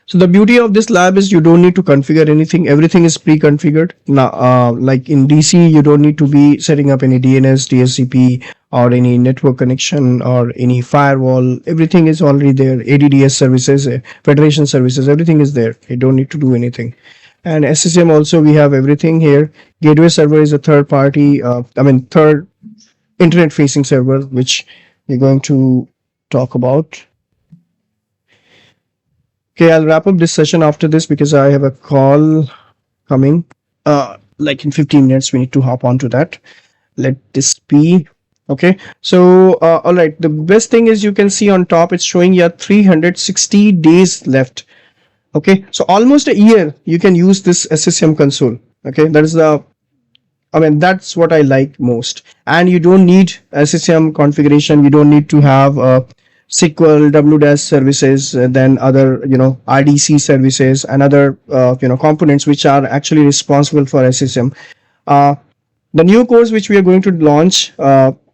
So the beauty of this lab is you don't need to configure anything. Everything is pre-configured. Now, like in DC, you don't need to be setting up any DNS, DSCP, or any network connection or any firewall. Everything is already there. ADDS services, federation services, everything is there. You don't need to do anything. And SCCM also, we have everything here. Gateway server is a third party, third internet facing server, which we're going to talk about. Okay, I'll wrap up this session after this because I have a call coming. Like in 15 minutes, we need to hop onto that. Let this be. Okay, so all right. The best thing is you can see on top, it's showing you 360 days left. Okay, so almost a year you can use this SCCM console. Okay, that is that's what I like most. And you don't need SCCM configuration. You don't need to have SQL, WDAS services, then other, RDC services and other, components which are actually responsible for SCCM. The new course which we are going to launch,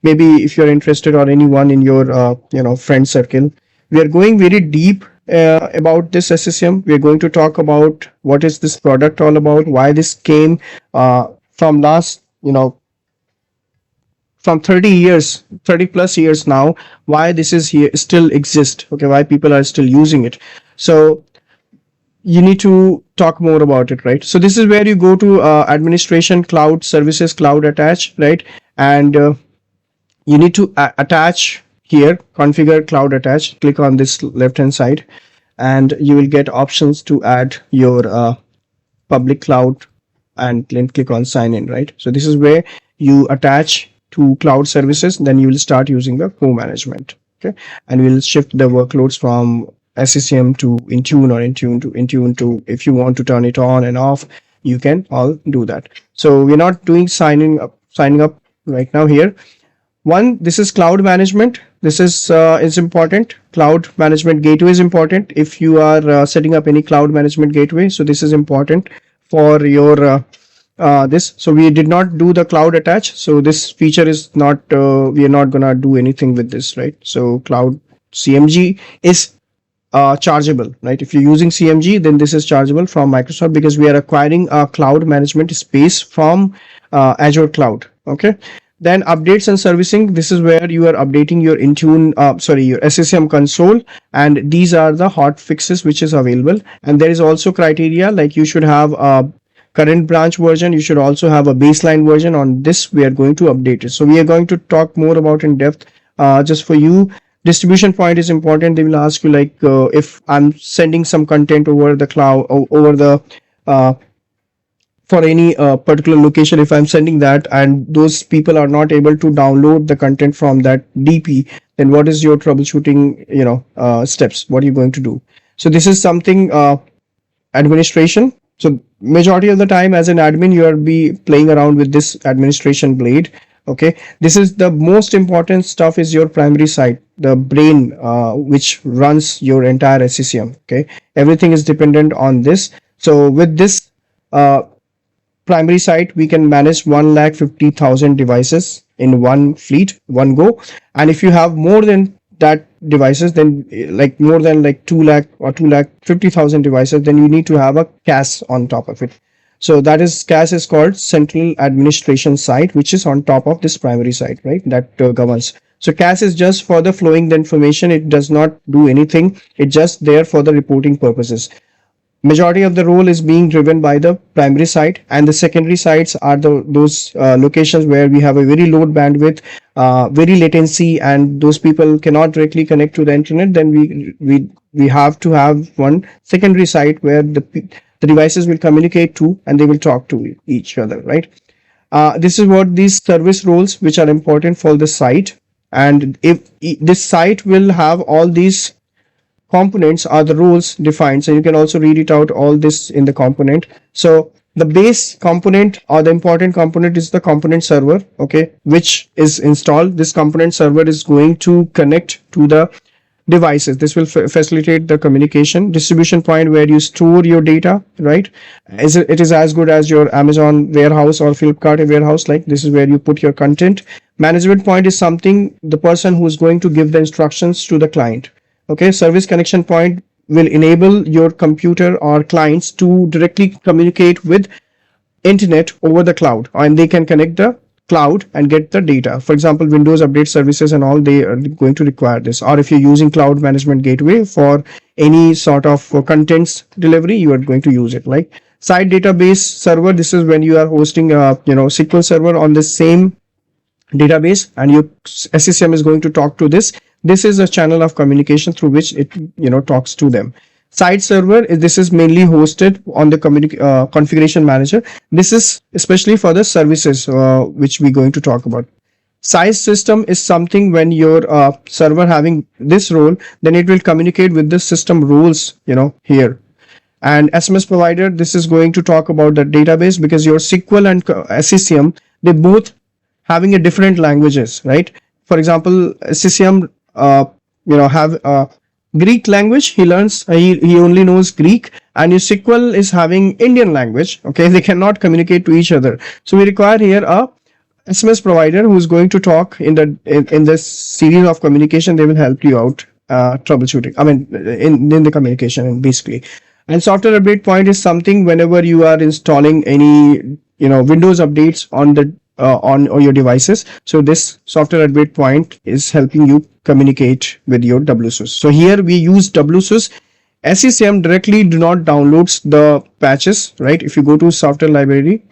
maybe if you're interested or anyone in your, friend circle, we are going very deep about this SCCM. We are going to talk about what is this product all about, why this came from last, from 30 plus years now, why this is here still exist. Okay, why people are still using it. So you need to talk more about it, right? So this is where you go to administration, cloud services, cloud attach, right? And you need to attach here, configure cloud attach. Click on this left hand side and you will get options to add your public cloud, and then click on sign in, right? So this is where you attach to cloud services, then you will start using the co-management. Okay, and we'll shift the workloads from SCCM to Intune, or Intune to, if you want to turn it on and off, you can all do that. So we're not doing signing up right now here. One, this is cloud management. This is important. Cloud management gateway is important if you are setting up any cloud management gateway. So this is important for your this. So we did not do the cloud attach. So this feature is not, we are not gonna do anything with this, right? So cloud CMG is chargeable, right? If you're using CMG, then this is chargeable from Microsoft because we are acquiring a cloud management space from Azure cloud. Okay. Then updates and servicing. This is where you are updating your Intune, your SCCM console, and these are the hot fixes which is available. And there is also criteria, like you should have a current branch version. You should also have a baseline version. On this, we are going to update it. So we are going to talk more about in depth. Just for you, distribution point is important. They will ask you like if I'm sending some content over the cloud, over the for any particular location, if I'm sending that and those people are not able to download the content from that DP, then what is your troubleshooting steps? What are you going to do? So this is something administration. So majority of the time as an admin, you are be playing around with this administration blade. Okay, this is the most important stuff, is your primary site, the brain which runs your entire SCCM. Okay, everything is dependent on this. So with this primary site, we can manage 150,000 devices in one fleet, one go. And if you have more than that devices, then like more than like 2 lakh or 250,000 devices, then you need to have a CAS on top of it. So that is, CAS is called Central Administration Site, which is on top of this primary site, right? That governs. So CAS is just for the flowing the information. It does not do anything. It's just there for the reporting purposes. Majority of the role is being driven by the primary site, and the secondary sites are those locations where we have a very low bandwidth, very latency, and those people cannot directly connect to the internet, then we have to have one secondary site where the devices will communicate to, and they will talk to each other, right? This is what these service roles which are important for the site. And if this site will have all these components are the rules defined, so you can also read it out all this in the component. So the base component or the important component is the component server, okay, which is installed. This component server is going to connect to the devices. This will facilitate the communication. Distribution point, where you store your data, right? It is as good as your Amazon warehouse or Flipkart warehouse. Like, this is where you put your content. Management point is something, the person who is going to give the instructions to the client. Okay, service connection point will enable your computer or clients to directly communicate with internet over the cloud, and they can connect the cloud and get the data. For example, Windows update services and all, they are going to require this. Or if you're using cloud management gateway for any sort of contents delivery, you are going to use it. Like site database server, this is when you are hosting a SQL server on the same database, and your SCCM is going to talk to this. This is a channel of communication through which it talks to them. Site server, this is mainly hosted on the configuration manager. This is especially for the services which we're going to talk about. Size system is something when your server having this role, then it will communicate with the system rules here. And SMS provider, this is going to talk about the database, because your SQL and SCCM, they both having a different languages, right? For example, SCCM have Greek language. He learns, he only knows Greek, and your SQL is having Indian language. Okay, they cannot communicate to each other. So we require here a SMS provider who is going to talk in this series of communication. They will help you out troubleshooting. I mean, in the communication, and basically. And software update point is something whenever you are installing any Windows updates on the on your devices. So this software update point is helping you communicate with your WSUS. So here we use WSUS. SCCM directly do not downloads the patches, right? If you go to software library,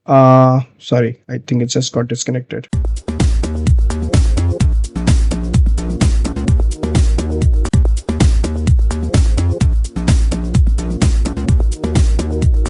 sorry, I think it just got disconnected.